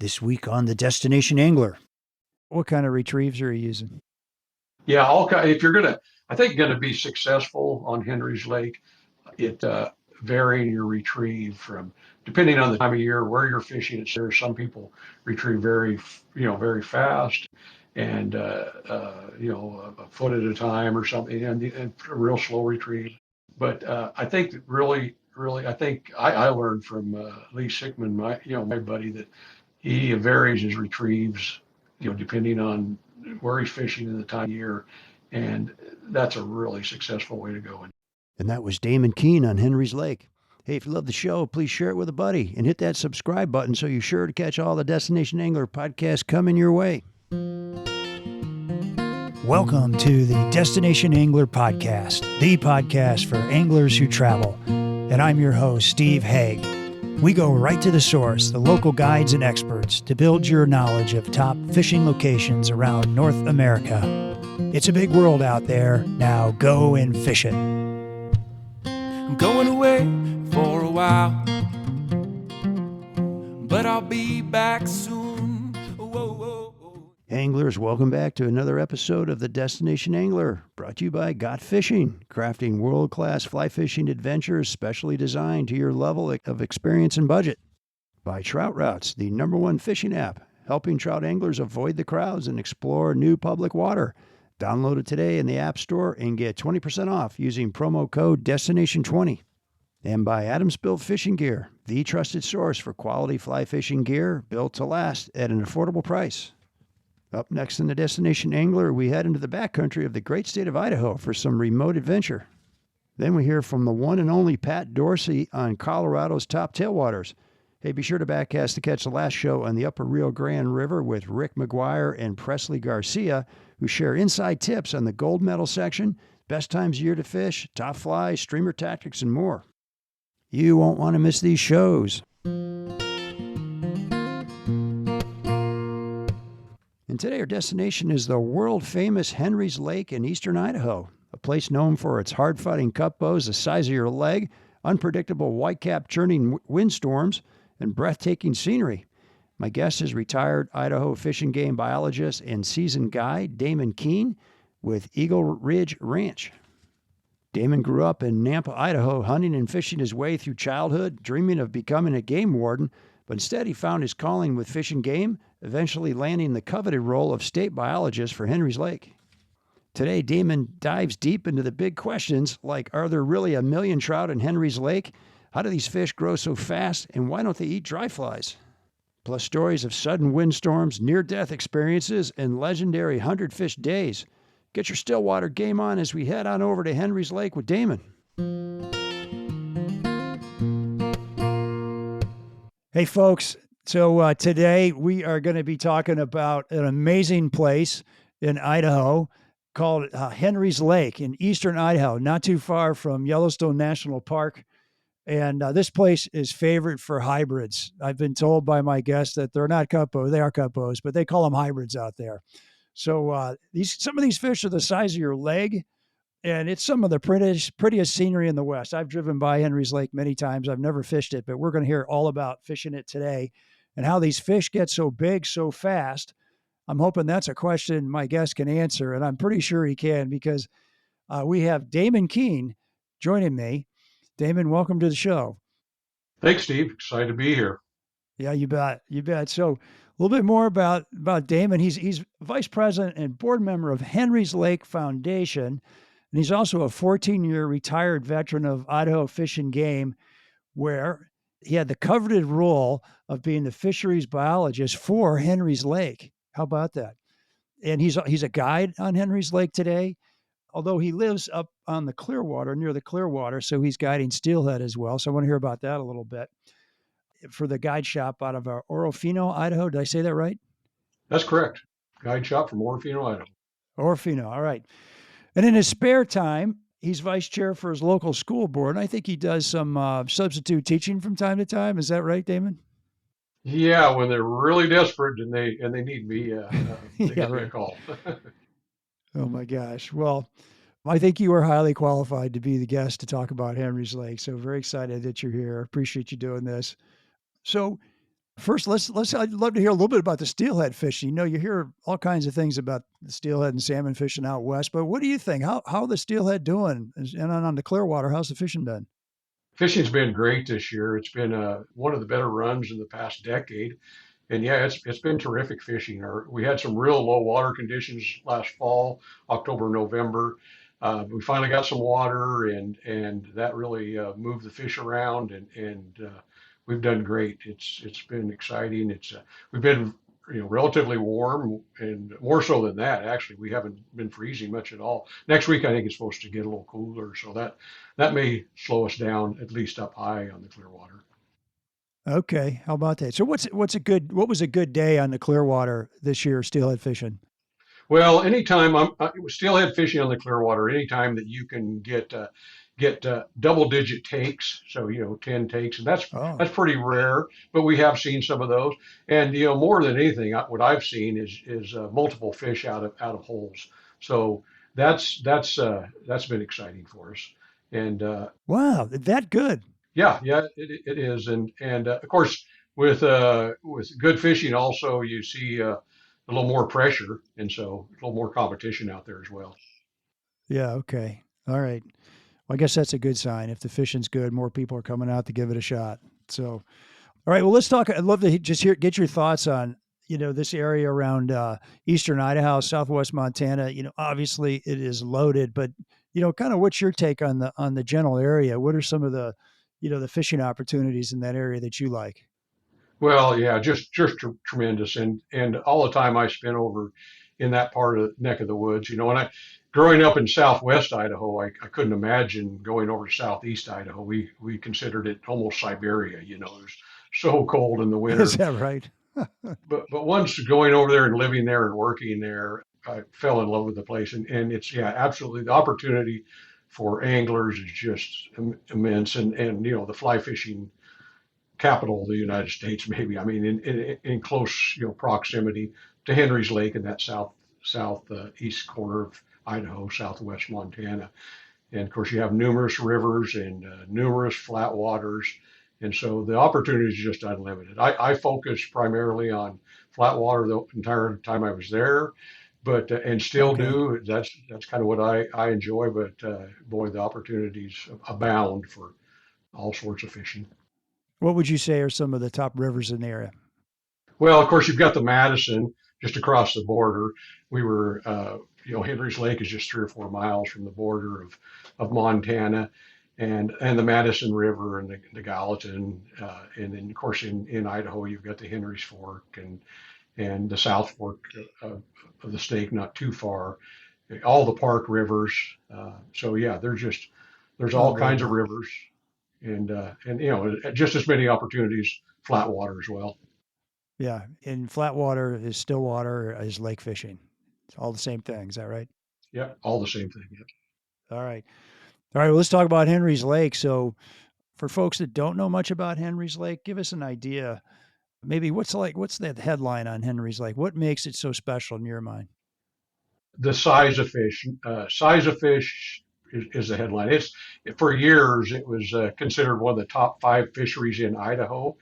This week on The Destination Angler. What kind of retrieves are you using? Yeah, if you're I think gonna be successful on Henry's Lake, it varying your retrieve from depending on the time of year where you're fishing. It's there. Some people retrieve very fast, and a foot at a time or something, and a real slow retrieve. But I think that really, I think I learned from Lee Sickman, my buddy, that he varies his retrieves, depending on where he's fishing and the time of year, and that's a really successful way to go. And that was Damon Keen on Henry's Lake. Hey, if you love the show, please share it with a buddy and hit that subscribe button so you're sure to catch all the Destination Angler podcasts coming your way. Welcome to the Destination Angler Podcast, the podcast for anglers who travel. And I'm your host, Steve Haigh. We go right to the source, the local guides and experts, to build your knowledge of top fishing locations around North America. It's a big world out there. Now go and fish it. I'm going away for a while, but I'll be back soon. Whoa, whoa, whoa. Anglers, welcome back to another episode of The Destination Angler, brought to you by Got Fishing, crafting world-class fly fishing adventures specially designed to your level of experience and budget. By Trout Routes, the #1 fishing app, helping trout anglers avoid the crowds and explore new public water. Download it today in the App Store and get 20% off using promo code DESTINATION20. And by Adams Built Fishing Gear, the trusted source for quality fly fishing gear built to last at an affordable price. Up next in the Destination Angler, we head into the backcountry of the great state of Idaho for some remote adventure. Then we hear from the one and only Pat Dorsey on Colorado's top tailwaters. Hey, be sure to backcast to catch the last show on the Upper Rio Grande River with Rick McGuire and Presley Garcia, who share inside tips on the gold medal section, best times of year to fish, top flies, streamer tactics, and more. You won't want to miss these shows. And today our destination is the world-famous Henry's Lake in eastern Idaho, a place known for its hard-fighting cutbows the size of your leg, unpredictable whitecap churning windstorms, and breathtaking scenery. My guest is retired Idaho Fish Game biologist and seasoned guide Damon Keen with Eagle Ridge Ranch. Damon grew up in Nampa, Idaho, hunting and fishing his way through childhood, dreaming of becoming a game warden, but instead he found his calling with Fish and Game, eventually landing the coveted role of state biologist for Henry's Lake. Today, Damon dives deep into the big questions like, are there really a million trout in Henry's Lake? How do these fish grow so fast, and why don't they eat dry flies? Plus stories of sudden windstorms, near-death experiences, and legendary 100-fish days. Get your Stillwater game on as we head on over to Henry's Lake with Damon. Hey, folks. So today we are going to be talking about an amazing place in Idaho called Henry's Lake in eastern Idaho, not too far from Yellowstone National Park. And this place is favored for hybrids. I've been told by my guests that they're not cutbows. They are cutbows, but they call them hybrids out there. So some of these fish are the size of your leg, and it's some of the prettiest scenery in the West. I've driven by Henry's Lake many times. I've never fished it, but we're going to hear all about fishing it today and how these fish get so big so fast. I'm hoping that's a question my guest can answer, and I'm pretty sure he can because we have Damon Keen joining me. Damon, welcome to the show. Thanks, Steve. Excited to be here. Yeah, you bet. You bet. So a little bit more about Damon. He's vice president and board member of Henry's Lake Foundation, and he's also a 14-year retired veteran of Idaho Fish and Game, where he had the coveted role of being the fisheries biologist for Henry's Lake. How about that? And he's a guide on Henry's Lake today, although he lives up on the Clearwater, near the Clearwater, so he's guiding steelhead as well. So I want to hear about that a little bit. For the guide shop out of Orofino, Idaho. Did I say that right? That's correct. Guide shop from Orofino, Idaho. Orofino, all right. And in his spare time, he's vice chair for his local school board. And I think he does some substitute teaching from time to time. Is that right, Damon? Yeah, when they're really desperate and they need me, they give me a call. Oh my gosh. Well, I think you are highly qualified to be the guest to talk about Henry's Lake. So very excited that you're here. Appreciate you doing this. So First, let's. I'd love to hear a little bit about the steelhead fishing. You know, you hear all kinds of things about the steelhead and salmon fishing out west, but what do you think? How the steelhead doing? And on the Clearwater, how's the fishing been? Fishing's been great this year. It's been one of the better runs in the past decade. And yeah, it's been terrific fishing. We had some real low water conditions last fall, October, November. We finally got some water, and that really moved the fish around, and we've done great. It's been exciting. We've been relatively warm, and more so than that, actually, we haven't been freezing much at all. Next week, I think it's supposed to get a little cooler, so that may slow us down at least up high on the Clearwater. Okay, how about that? So what was a good day on the Clearwater this year steelhead fishing? Well, anytime I steelhead fishing on the Clearwater, anytime that you can get double digit takes, so 10 takes, and Oh, that's pretty rare, but we have seen some of those. And more than anything, what I've seen is multiple fish out of holes. So that's been exciting for us. And wow, that good. yeah, yeah, it is. And of course, with good fishing, also you see a little more pressure, and so a little more competition out there as well. Yeah, okay. All right. Well, I guess that's a good sign. If the fishing's good, more people are coming out to give it a shot. So, all right. Well, let's talk. I'd love to just get your thoughts on, this area around eastern Idaho, southwest Montana. Obviously it is loaded, but kind of what's your take on the general area? What are some of the fishing opportunities in that area that you like? Well, yeah, just tremendous, and all the time I spent over in that part of the neck of the woods, and growing up in southwest Idaho, I couldn't imagine going over to southeast Idaho. We considered it almost Siberia, it was so cold in the Is winter. that right? But once going over there and living there and working there, I fell in love with the place, and it's yeah, absolutely the opportunity for anglers is just immense, and the fly fishing capital of the United States, maybe. I mean, in close proximity to Henry's Lake in that southeast corner of Idaho, southwest Montana, and of course you have numerous rivers and numerous flat waters, and so the opportunity is just unlimited. I focused primarily on flat water the entire time I was there, but and still Okay. do. That's kind of what I enjoy. But boy, the opportunities abound for all sorts of fishing. What would you say are some of the top rivers in the area? Well, of course, you've got the Madison just across the border. Henry's Lake is just 3 or 4 miles from the border of Montana, and the Madison River and the Gallatin, and then of course in Idaho you've got the Henry's Fork and the South Fork of the Snake, not too far. All the Park rivers. So yeah, there's Oh, all very kinds of good. rivers, and just as many opportunities flat water as well. Yeah, in flat water is still water is lake fishing. It's all the same thing. Is that right? Yeah, all the same thing. Yeah. All right. All right. Well, let's talk about Henry's Lake. So, for folks that don't know much about Henry's Lake, give us an idea. Maybe what's the headline on Henry's Lake? What makes it so special in your mind? The size of fish is the headline. It's for years it was considered one of the top 5 fisheries in Idaho,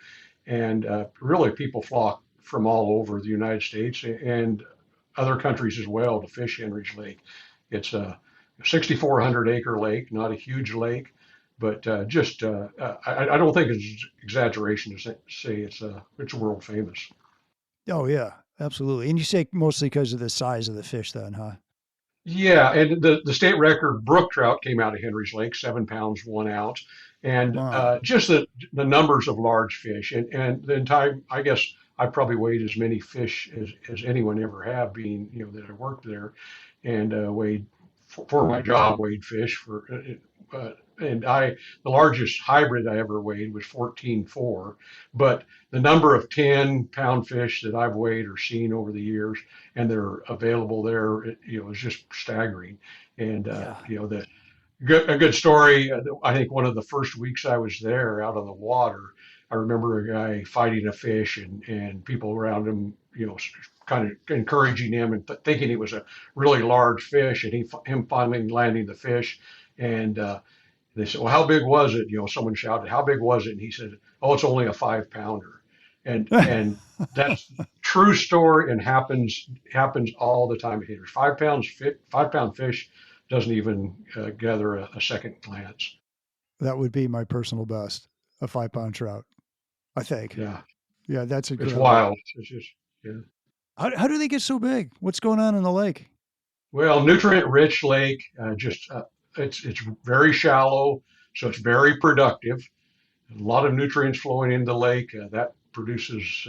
and really people flock from all over the United States and other countries as well to fish Henry's Lake. It's a 6,400 acre lake, not a huge lake, but I don't think it's exaggeration to say it's world famous. Oh yeah, absolutely. And you say mostly because of the size of the fish, then, huh? Yeah, and the state record brook trout came out of Henry's Lake, 7 pounds 1 ounce, and Wow. just the numbers of large fish, and the entire I guess I probably weighed as many fish as anyone ever have, being that I worked there, and weighed for my job weighed fish and the largest hybrid I ever weighed was 14.4, but the number of 10-pound fish that I've weighed or seen over the years and they're available there, is just staggering. And Yeah. a good story. I think one of the first weeks I was there out on the water, I remember a guy fighting a fish and people around him, kind of encouraging him and thinking he was a really large fish, and him finally landing the fish, and they said, "Well, how big was it?" Someone shouted, "How big was it?" And he said, "Oh, it's only a 5 pounder." And that's true story and happens all the time. 5 pound fish doesn't even gather a second glance. That would be my personal best, a 5 pound trout, I think. Yeah, Yeah, that's it's incredible. wild. It's just yeah. How do they get so big? What's going on in the lake? Well, nutrient rich lake. It's very shallow, so it's very productive. A lot of nutrients flowing into the lake. That produces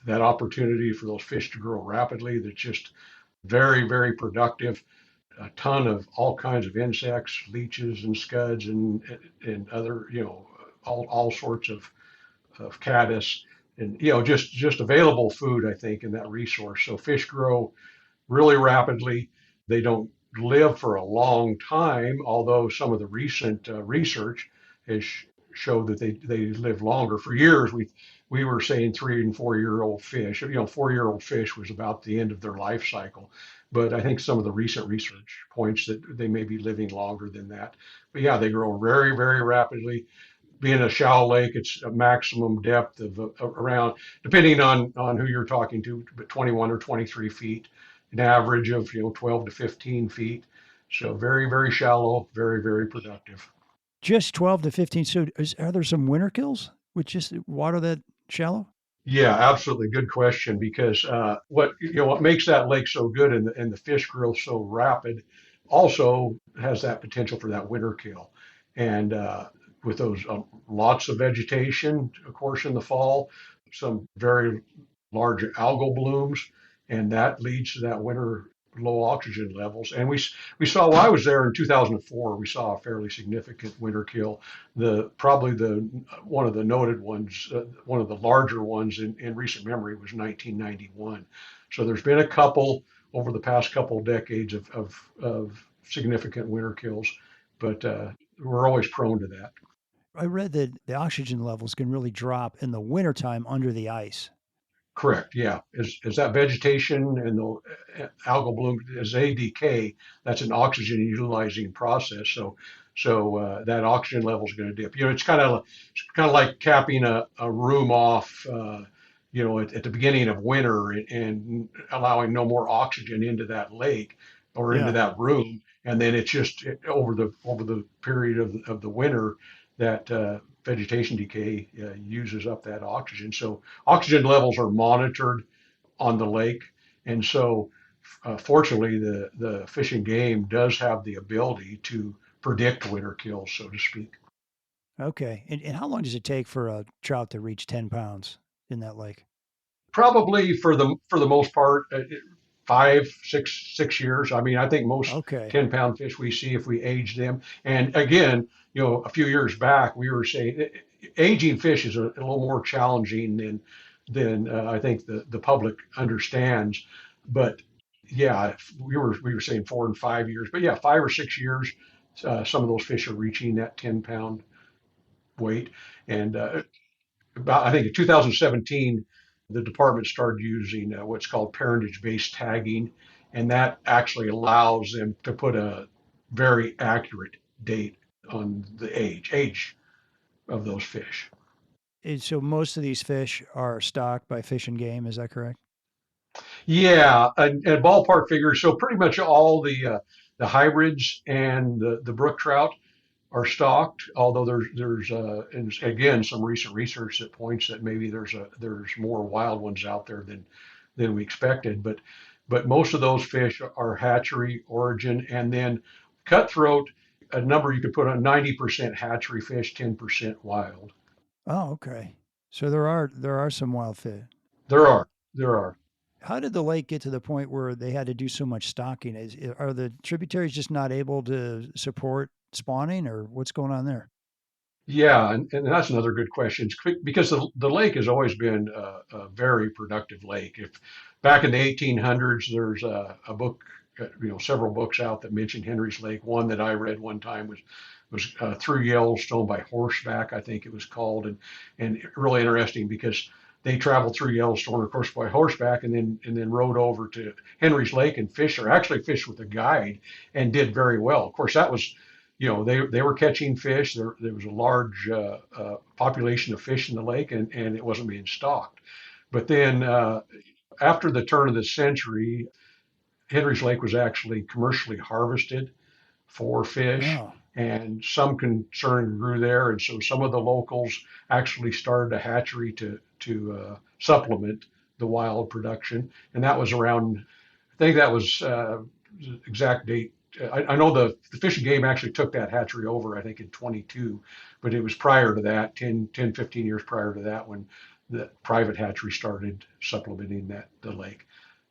that opportunity for those fish to grow rapidly. That's just very, very productive. A ton of all kinds of insects, leeches and scuds and other, all sorts of caddis and, just available food, I think, in that resource. So fish grow really rapidly. They don't live for a long time, although some of the recent research has showed that they live longer. For years, we were saying 3 and 4 year old fish. 4 year old fish was about the end of their life cycle. But I think some of the recent research points that they may be living longer than that. But yeah, they grow very, very rapidly. Being a shallow lake, it's a maximum depth of around, depending on who you're talking to, but 21 or 23 feet, an average of 12 to 15 feet. So very, very shallow, very, very productive. Just 12 to 15. So are there some winter kills with just water that shallow? Yeah, absolutely. Good question because what makes that lake so good and the fish growth so rapid also has that potential for that winter kill. And with those lots of vegetation, of course, in the fall, some very large algal blooms, and that leads to that winter low oxygen levels. And we saw while I was there in 2004, we saw a fairly significant winter kill. Probably the one of the noted ones, one of the larger ones in recent memory was 1991. So there's been a couple over the past couple of decades of significant winter kills, but we're always prone to that. I read that the oxygen levels can really drop in the wintertime under the ice. Correct. Yeah. As that vegetation and the algal bloom, as they decay, that's an oxygen utilizing process. So that oxygen level is going to dip. It's kind of like capping a room off, at the beginning of winter and allowing no more oxygen into that lake or into Yeah. that room. And then it's just over the period of the winter that vegetation decay uses up that oxygen. So oxygen levels are monitored on the lake, and so fortunately, the Fish and Game does have the ability to predict winter kills, so to speak. Okay. And how long does it take for a trout to reach 10 pounds in that lake? Probably for the most part, 5, 6 years. I mean, I think most Okay. 10-pound fish we see if we age them. And again, a few years back we were saying aging fish is a little more challenging than I think the public understands. But yeah, we were saying 4 and 5 years. But yeah, 5 or 6 years, some of those fish are reaching that 10-pound weight. And about I think in 2017, the department started using what's called parentage-based tagging, and that actually allows them to put a very accurate date on the age of those fish. And so most of these fish are stocked by Fish and Game. Is that correct? Yeah, and ballpark figures. So pretty much all the hybrids and the brook trout are stocked, although there's and again some recent research that points that maybe there's more wild ones out there than we expected. But most of those fish are hatchery origin, and then cutthroat, a number you could put on 90% hatchery fish, 10% wild. Oh, okay. So there are some wild fish. There are there are. How did the lake get to the point where they had to do so much stocking? Are the tributaries just not able to support spawning, or what's going on there? Yeah, and that's another good question. It's quick because the lake has always been a very productive lake. If back in the 1800s, there's a book, several books out that mention Henry's Lake. One that I read one time was Through Yellowstone by Horseback, I think it was called, and really interesting because they traveled through Yellowstone, of course, by horseback, and then rode over to Henry's Lake and fished, or actually fished with a guide, and did very well. Of course, that was they were catching fish. There was a large population of fish in the lake, and it wasn't being stocked. But then after the turn of the century, Henry's Lake was actually commercially harvested for fish, Oh, and some concern grew there, and so some of the locals actually started a hatchery to supplement the wild production, and that was around. I think that was exact date. I know the Fish and Game actually took that hatchery over, I think in 22, but it was prior to that, 15 years prior to that, when the private hatchery started supplementing the lake.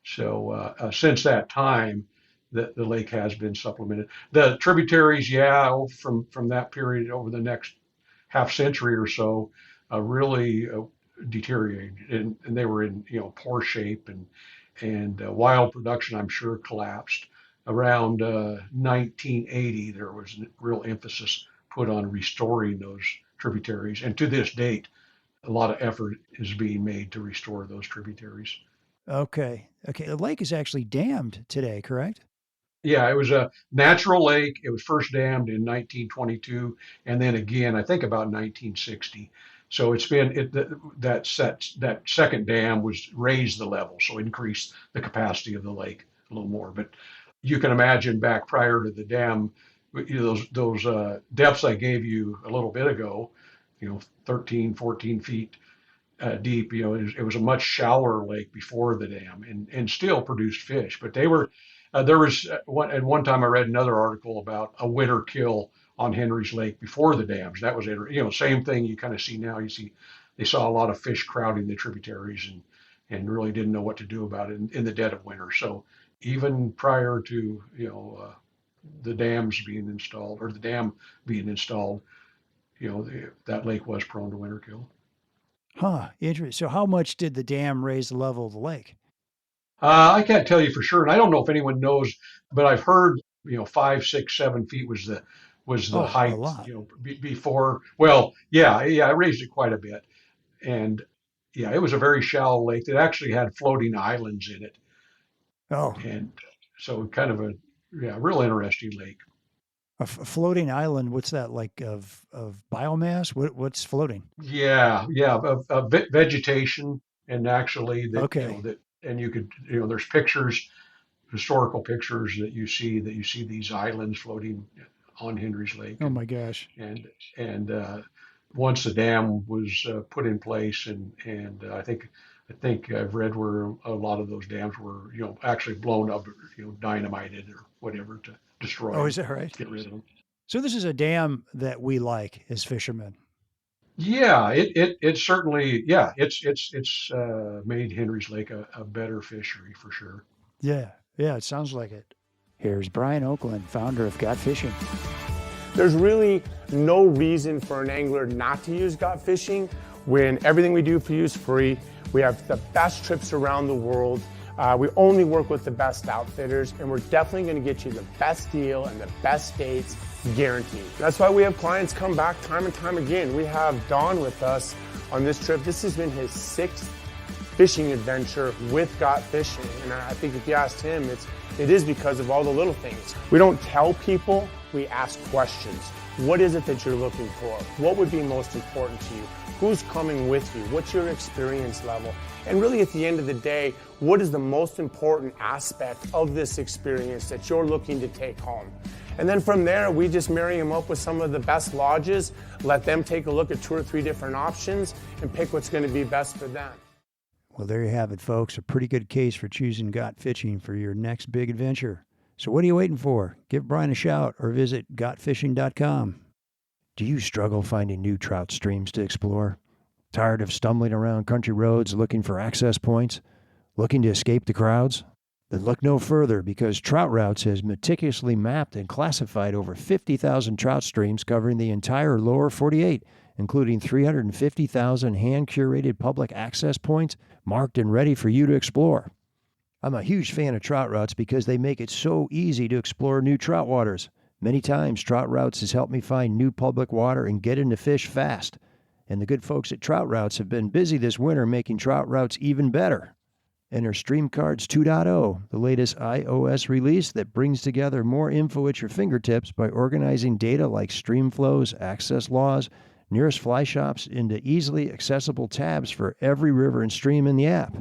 So since that time, the lake has been supplemented. The tributaries, yeah, from that period over the next half century or so, really deteriorated, and they were in poor shape, and wild production, I'm sure, collapsed. Around 1980, there was a real emphasis put on restoring those tributaries, and to this date, a lot of effort is being made to restore those tributaries. okay. Okay. The lake is actually dammed today, correct? Yeah, it was a natural lake. It was first dammed in 1922, and then again, I think about 1960. So it's been that second dam was raised the level, so increased the capacity of the lake a little more. But you can imagine back prior to the dam, those depths I gave you a little bit ago, 13, 14 feet deep. It was a much shallower lake before the dam, and still produced fish. But they were there was at one time I read another article about a winter kill on Henry's Lake before the dams. That was it. Same thing you kind of see now. They saw a lot of fish crowding the tributaries, and really didn't know what to do about it in the dead of winter. So even prior to the dams being installed, or the dam being installed, that lake was prone to winter kill. Huh. Interesting. So, how much did the dam raise the level of the lake? I can't tell you for sure, and I don't know if anyone knows, but I've heard 5, 6, 7 feet was the Oh, a height. lot. Before. Well, yeah, I raised it quite a bit, and yeah, it was a very shallow lake that actually had floating islands in it, Oh, and so kind of a real interesting lake. a floating island. What's that like of biomass? What's floating? Yeah, of vegetation, and actually Okay. and you could there's pictures, historical pictures that you see these islands floating on Henry's Lake, Oh and my gosh. and and once the dam was put in place, and I think I've read where a lot of those dams were actually blown up, dynamited or whatever to destroy Oh, them, is that right? get rid of them. So this is a dam that we like as fishermen. Yeah, it certainly, yeah, it's made Henry's Lake a better fishery for sure. Yeah. Yeah. It sounds like it. Here's Brian Oakland, founder of Got Fishing. There's really no reason for an angler not to use gut fishing when everything we do for you is free. We have the best trips around the world. We only work with the best outfitters, and we're definitely going to get you the best deal and the best dates guaranteed. That's why we have clients come back time and time again. We have Don with us on this trip. This has been his 6th fishing adventure with Got Fishing, and I think if you asked him, it is because of all the little things. We don't tell people, we ask questions. What is it that you're looking for? What would be most important to you? Who's coming with you? What's your experience level? And really at the end of the day, what is the most important aspect of this experience that you're looking to take home? And then from there, we just marry them up with some of the best lodges, let them take a look at 2 or 3 different options and pick what's going to be best for them. Well, there you have it, folks. A pretty good case for choosing Got Fishing for your next big adventure. So what are you waiting for? Give Brian a shout or visit gotfishing.com. Do you struggle finding new trout streams to explore? Tired of stumbling around country roads looking for access points? Looking to escape the crowds? Then look no further, because Trout Routes has meticulously mapped and classified over 50,000 trout streams covering the entire lower 48, including 350,000 hand-curated public access points marked and ready for you to explore. I'm a huge fan of Trout Routes because they make it so easy to explore new trout waters. Many times, Trout Routes has helped me find new public water and get into fish fast. And the good folks at Trout Routes have been busy this winter making Trout Routes even better. Enter Stream Cards 2.0, the latest iOS release that brings together more info at your fingertips by organizing data like stream flows, access laws, nearest fly shops into easily accessible tabs for every river and stream in the app.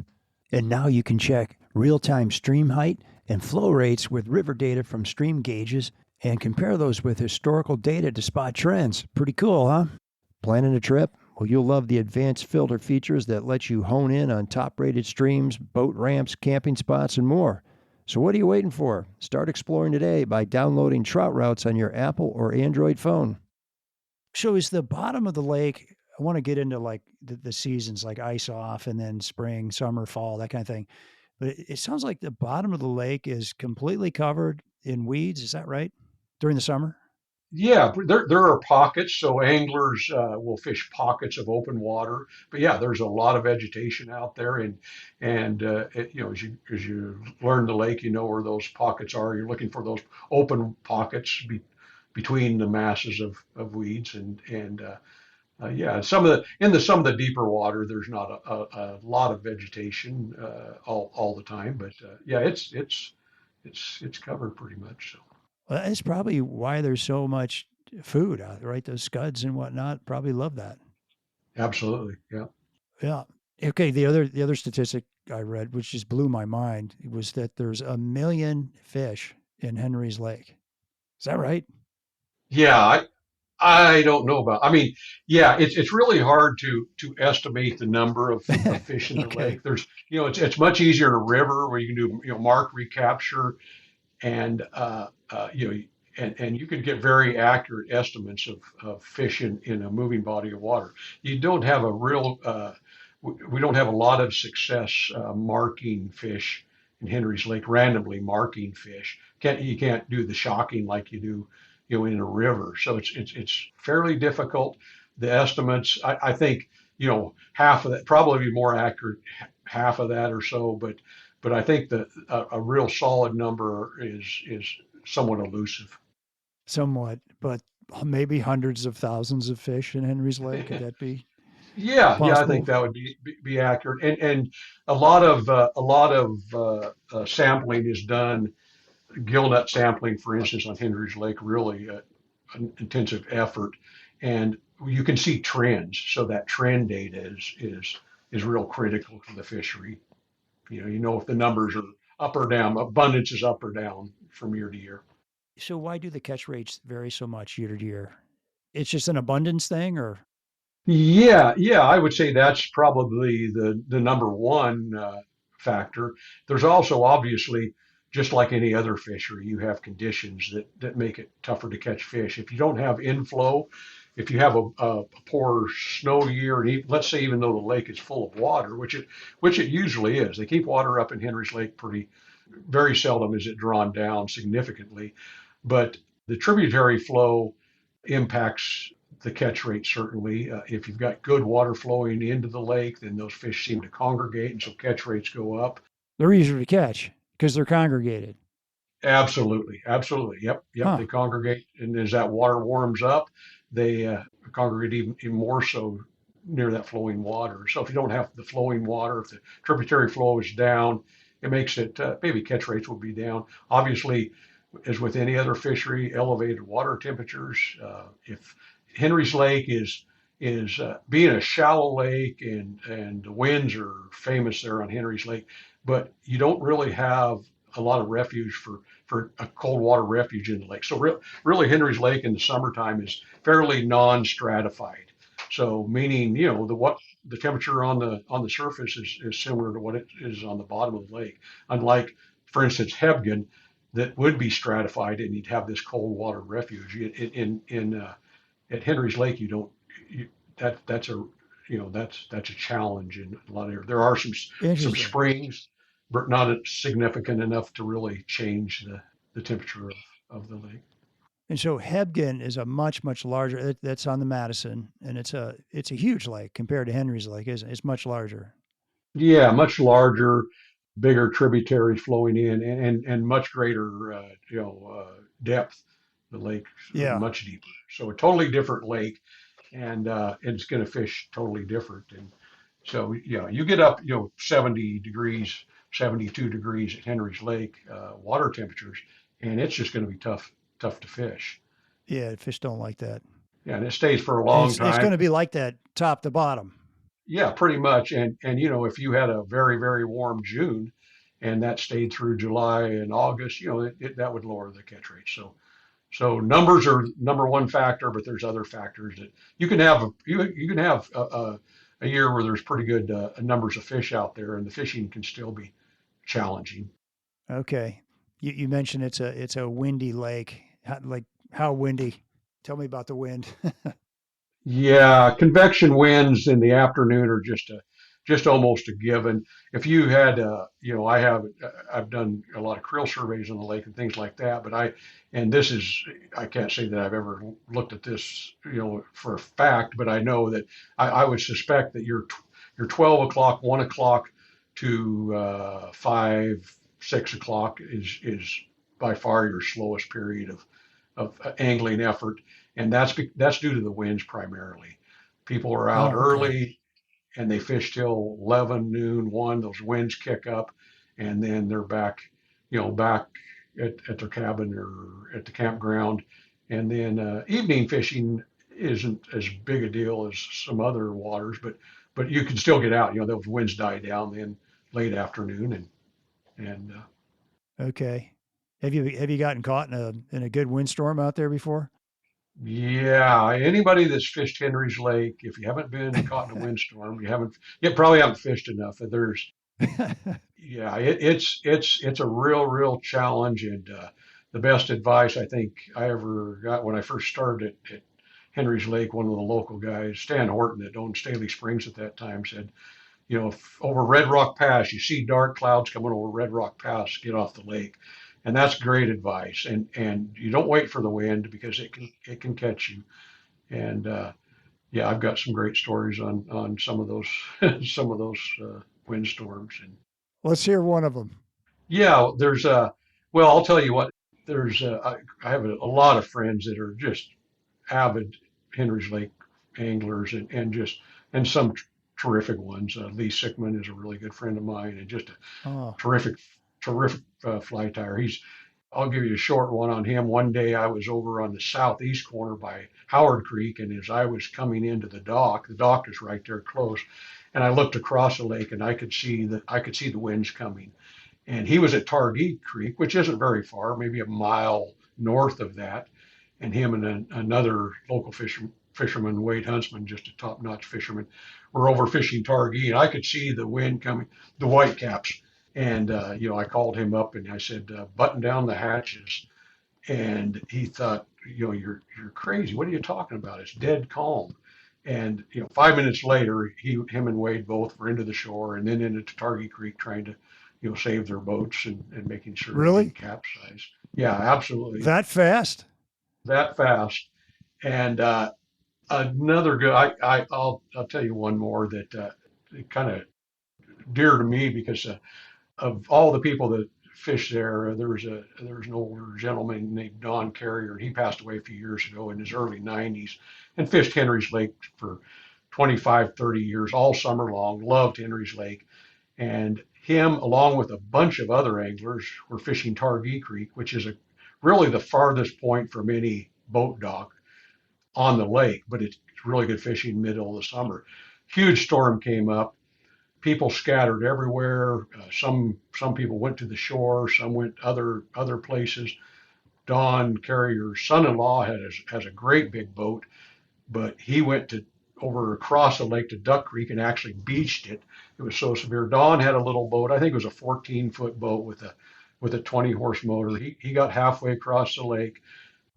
And now you can check real-time stream height and flow rates with river data from stream gauges and compare those with historical data to spot trends. Pretty cool, huh? Planning a trip? Well, you'll love the advanced filter features that let you hone in on top-rated streams, boat ramps, camping spots, and more. So what are you waiting for? Start exploring today by downloading Trout Routes on your Apple or Android phone. So is the bottom of the lake, I want to get into like the seasons, like ice off and then spring, summer, fall, that kind of thing. But it sounds like the bottom of the lake is completely covered in weeds. Is that right? During the summer? Yeah, there are pockets, so anglers will fish pockets of open water. But yeah, there's a lot of vegetation out there, and as you learn the lake, you know where those pockets are. You're looking for those open pockets between the masses of weeds, and yeah, some of the deeper water, there's not a lot of vegetation all the time, but yeah, it's covered pretty much. So. Well, that's probably why there's so much food out there, right? Those scuds and whatnot probably love that. Absolutely, yeah. Yeah. Okay. The other statistic I read, which just blew my mind, was that there's 1 million fish in Henry's Lake. Is that right? Yeah, I don't know about. I mean, yeah, it's really hard to estimate the number of fish in the Okay. lake. There's it's much easier in a river where you can do mark recapture and and you can get very accurate estimates of fish in a moving body of water. You don't have a real we don't have a lot of success marking fish in Henry's Lake, randomly marking fish. You can't do the shocking like you do in a river. So it's fairly difficult. The estimates, I think, half of that, probably be more accurate, half of that or so, but I think that a real solid number is somewhat elusive. Somewhat, but maybe hundreds of thousands of fish in Henry's Lake. Could that be Yeah, I think possible? that would be accurate, and a lot of sampling is done. Gill nut sampling, for instance, on Henry's Lake, really an intensive effort, and you can see trends. So that trend data is real critical to the fishery. You know if the numbers are up or down, abundance is up or down from year to year. So why do the catch rates vary so much year to year? It's just an abundance thing, or Yeah, I would say that's probably the number one factor. There's also obviously, just like any other fishery, you have conditions that make it tougher to catch fish. If you don't have inflow, if you have a poor snow year, and let's say even though the lake is full of water, which it usually is, they keep water up in Henry's Lake pretty very seldom is it drawn down significantly, but the tributary flow impacts the catch rate certainly. If you've got good water flowing into the lake, then those fish seem to congregate, and so catch rates go up. they're easier to catch because they're congregated? Absolutely. Yep. Huh. They congregate, and as that water warms up, they congregate even more so near that flowing water. So if you don't have the flowing water, if the tributary flow is down, it makes it maybe catch rates will be down. Obviously, as with any other fishery, elevated water temperatures. If Henry's Lake is being a shallow lake, and the winds are famous there on Henry's Lake, but you don't really have a lot of refuge for a cold water refuge in the lake. So really, Henry's Lake in the summertime is fairly non-stratified. So meaning, the temperature on the surface is similar to what it is on the bottom of the lake. Unlike, for instance, Hebgen, that would be stratified, and you'd have this cold water refuge. At Henry's Lake, you don't. That's a challenge in a lot of areas. There are some Interesting. springs, but not significant enough to really change the temperature of the lake. And so Hebgen is a much larger. That's on the Madison, and it's a huge lake compared to Henry's Lake, isn't it? It's much larger. Yeah, much larger, bigger tributaries flowing in, and much greater depth. The lake's Yeah. much deeper, so a totally different lake, and it's going to fish totally different. And so yeah, you get up 70 degrees 72 degrees at Henry's Lake water temperatures, and it's just going to be tough to fish. Yeah, fish don't like that. Yeah, and it stays for a And long it's going time. to be like that top to bottom. Yeah, pretty much. And if you had a very, very warm June and that stayed through July and August, that would lower the catch rate. So numbers are number one factor, but there's other factors that you can have. You can have a year where there's pretty good numbers of fish out there, and the fishing can still be challenging. Okay. You mentioned it's a windy lake. How windy? Tell me about the wind. Yeah, convection winds in the afternoon are just almost a given. If you had, I've done a lot of krill surveys on the lake and things like that, but and this is, I can't say that I've ever looked at this, for a fact, but I know that I would suspect that your 12 o'clock, 1 o'clock to 5, 6 o'clock is by far your slowest period of angling effort, and that's due to the winds primarily. People are out Oh, okay. early and they fish till 11, noon, 1. Those winds kick up, and then they're back at their cabin or at the campground. And then evening fishing isn't as big a deal as some other waters, but you can still get out. Those winds die down then late afternoon, and Okay. Have you gotten caught in a good windstorm out there before? yeah, anybody that's fished Henry's Lake, if you haven't been caught in a windstorm, you probably haven't fished enough. Yeah, it's a real challenge, and the best advice I think I ever got when I first started at Henry's Lake, one of the local guys, Stan Horton, that owned Staley Springs at that time, said, if over Red Rock Pass, you see dark clouds coming over Red Rock Pass, get off the lake. And that's great advice. And you don't wait for the wind because it can catch you. And yeah, I've got some great stories on some of those windstorms. And Let's hear one of them. yeah, well, I'll tell you what, I have a lot of friends that are just avid Henry's Lake anglers, and some terrific ones. Lee Sickman is a really good friend of mine, and just a Oh, terrific, terrific fly tyer. I'll give you a short one on him. One day I was over on the southeast corner by Howard Creek, and as I was coming into the dock is right there close, and I looked across the lake and I could see the winds coming. And he was at Targhee Creek, which isn't very far, maybe a mile north of that. And him and another local fisherman, Wade Huntsman, just a top-notch fisherman, were over fishing Targhee, and I could see the wind coming, the whitecaps. And I called him up and I said, "Button down the hatches." And he thought, "You're crazy. What are you talking about? It's dead calm." And 5 minutes later, him and Wade both were into the shore and then into Targhee Creek trying to, save their boats and making sure they didn't really? capsize. Yeah, absolutely, That fast? that fast. And another good, I'll tell you one more that kind of dear to me because of all the people that fish there. There was an older gentleman named Don Carrier. He passed away a few years ago in his early 90s, and fished Henry's Lake for 25, 30 years, all summer long. Loved Henry's Lake, and him, along with a bunch of other anglers, were fishing Targhee Creek, which is really the farthest point from any boat dock on the lake, but it's really good fishing middle of the summer. Huge storm came up. People scattered everywhere. Some people went to the shore. Some went other places. Don Carrier's son-in-law has a great big boat, but he went to over across the lake to Duck Creek and actually beached it. It was so severe. Don had a little boat. I think it was a 14-foot boat with a 20-horse motor. He got halfway across the lake.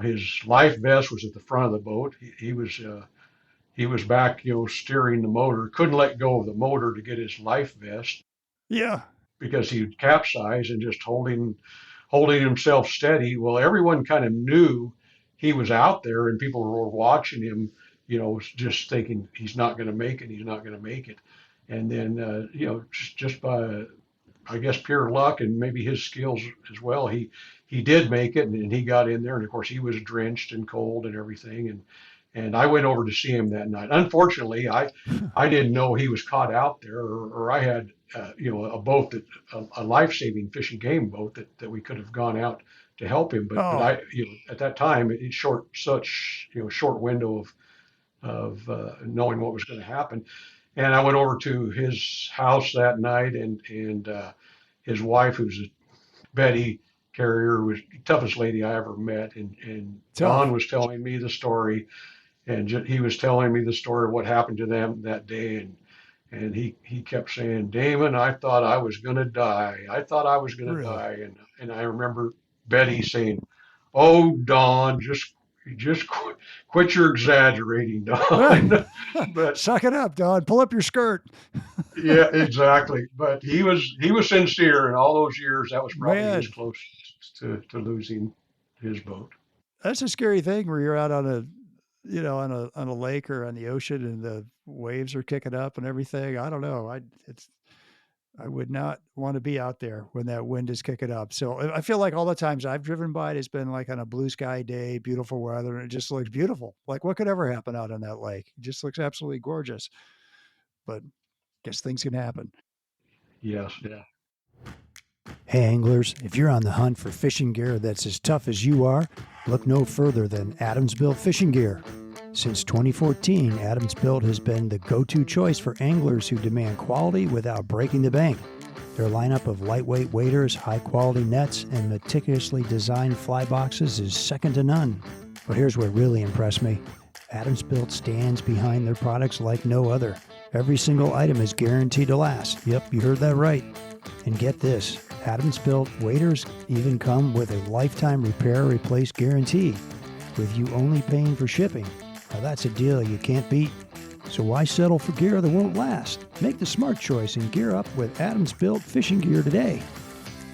His life vest was at the front of the boat. He was back, steering the motor. Couldn't let go of the motor to get his life vest Yeah. because he'd capsized and just holding himself steady. Well, everyone kind of knew he was out there, and people were watching him, just thinking he's not going to make it. He's not going to make it. And then, just by, I guess, pure luck and maybe his skills as well, he did make it, and he got in there. And of course, he was drenched and cold and everything. And I went over to see him that night. Unfortunately, I didn't know he was caught out there, or I had a boat a life-saving fish and game boat that we could have gone out to help him. But Oh, I, at that time, it's short window of knowing what was going to happen. And I went over to his house that night, and his wife, who's a Betty Carrier, was the toughest lady I ever met. And Don tough. was telling me the story, and he was telling me the story of what happened to them that day. And he kept saying, Damon, I thought I was going to die. I thought I was going to Really? die. And I remember Betty saying, oh, Don, just quit your exaggerating, Don. But Suck it up, Don. Pull up your skirt. yeah, exactly. But he was sincere, and all those years, that was probably his Man, closest to losing his boat. that's a scary thing where you're out on a, on a lake or on the ocean and the waves are kicking up and everything. I don't know. I would not want to be out there when that wind is kicking up. So I feel like all the times I've driven by it has been like on a blue sky day, beautiful weather, and it just looks beautiful. Like what could ever happen out on that lake? It just looks absolutely gorgeous. But guess things can happen. Yes, yeah. Hey anglers, if you're on the hunt for fishing gear that's as tough as you are, look no further than Adams Built Fishing Gear. Since 2014, Adams Built has been the go-to choice for anglers who demand quality without breaking the bank. Their lineup of lightweight waders, high-quality nets, and meticulously designed fly boxes is second to none. But here's what really impressed me. Adams Built stands behind their products like no other. Every single item is guaranteed to last. Yep, you heard that right. And get this, Adams Built waders even come with a lifetime repair or replace guarantee, with you only paying for shipping. Now that's a deal you can't beat. So why settle for gear that won't last? Make the smart choice and gear up with Adams Built Fishing Gear today.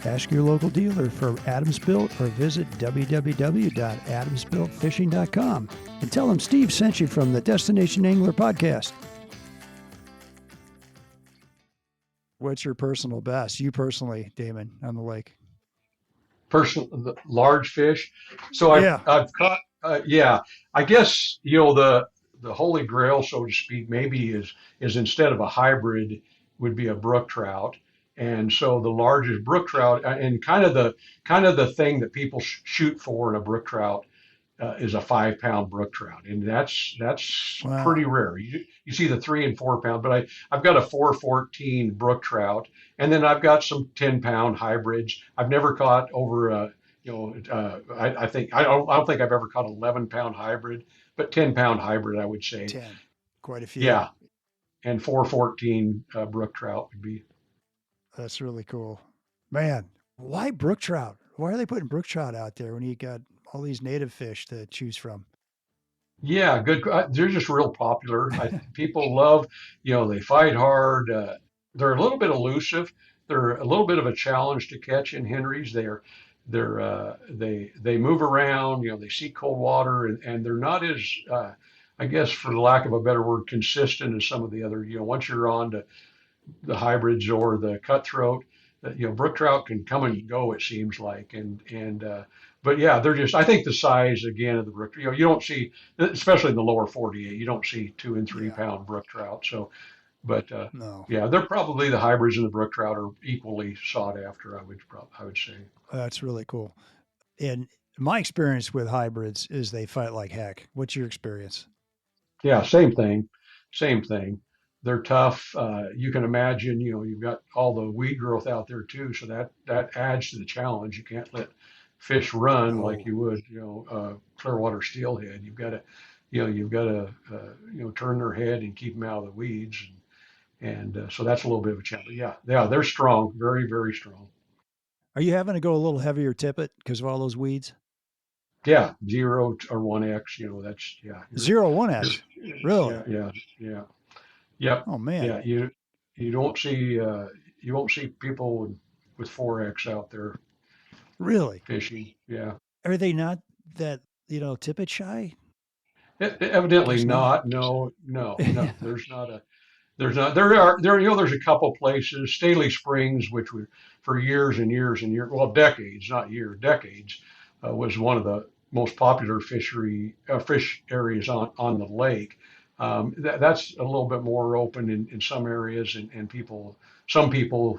Ask your local dealer for Adams Built or visit www.adamsbuiltfishing.com and tell them Steve sent you from the Destination Angler podcast. What's your personal best? You personally, Damon, on the lake. The large fish. So I've Yeah. I've caught yeah. I guess the holy grail, so to speak, maybe is instead of a hybrid would be a brook trout. And so the largest brook trout and kind of the thing that people shoot for in a brook trout is a 5 pound brook trout, and that's Wow. pretty rare. You see the 3 and 4 pound, but I've got a 414 brook trout, and then I've got some 10 pound hybrids. I've never caught over I don't think I've ever caught 11 pound hybrid, but 10 pound hybrid I would say. 10. Quite a few. Yeah, and 414 brook trout would be. That's really cool. Man, why brook trout? Why are they putting brook trout out there when you got all these native fish to choose from? Yeah, good. They're just real popular. People love, they fight hard. They're a little bit elusive. They're a little bit of a challenge to catch in Henry's. They move around. They seek cold water, and they're not as, I guess, for the lack of a better word, consistent as some of the other. Once you're on to the hybrids or the cutthroat. Brook trout can come and go. It seems like, but yeah, they're just. I think the size again of the brook. You don't see, especially in the lower 48, you don't see 2 and 3 Yeah. pound brook trout. So, but No. yeah, they're probably the hybrids and the brook trout are equally sought after. I would say. That's really cool. And my experience with hybrids is they fight like heck. What's your experience? Yeah, same thing, same thing. They're tough. You can imagine, you've got all the weed growth out there too, so that adds to the challenge. You can't let fish run like No. you would, Clearwater steelhead. You've got to turn their head and keep them out of the weeds, and so that's a little bit of a challenge. Yeah, they're strong, very, very strong. Are you having to go a little heavier tippet because of all those weeds? Yeah, 0 or 1X. That's yeah. Zero, one You're, X. Really? yeah. Yep. Oh man. Yeah. You don't see you won't see people with 4X out there Really? fishing. Yeah. Are they not that, tippet shy? Evidently Guess not. not. No, no, no. There's not a. There's not. There's a couple places. Staley Springs, which we for years and years and years, well, decades, not years, decades, was one of the most popular fish areas on the lake. That's a little bit more open in some areas, and people some people,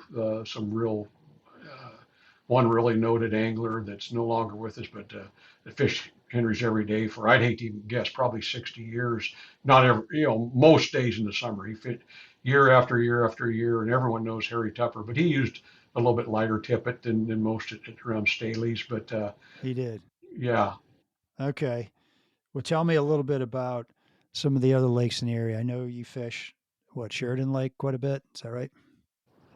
one really noted angler that's no longer with us, but that fished Henry's every day for, I'd hate to even guess, probably 60 years. Not every, most days in the summer. He fit year after year after year, and everyone knows Harry Tupper, but he used a little bit lighter tippet than most around Staley's. But He did. yeah, Okay. Well, tell me a little bit about some of the other lakes in the area. I know you fish, Sheridan Lake quite a bit. Is that right?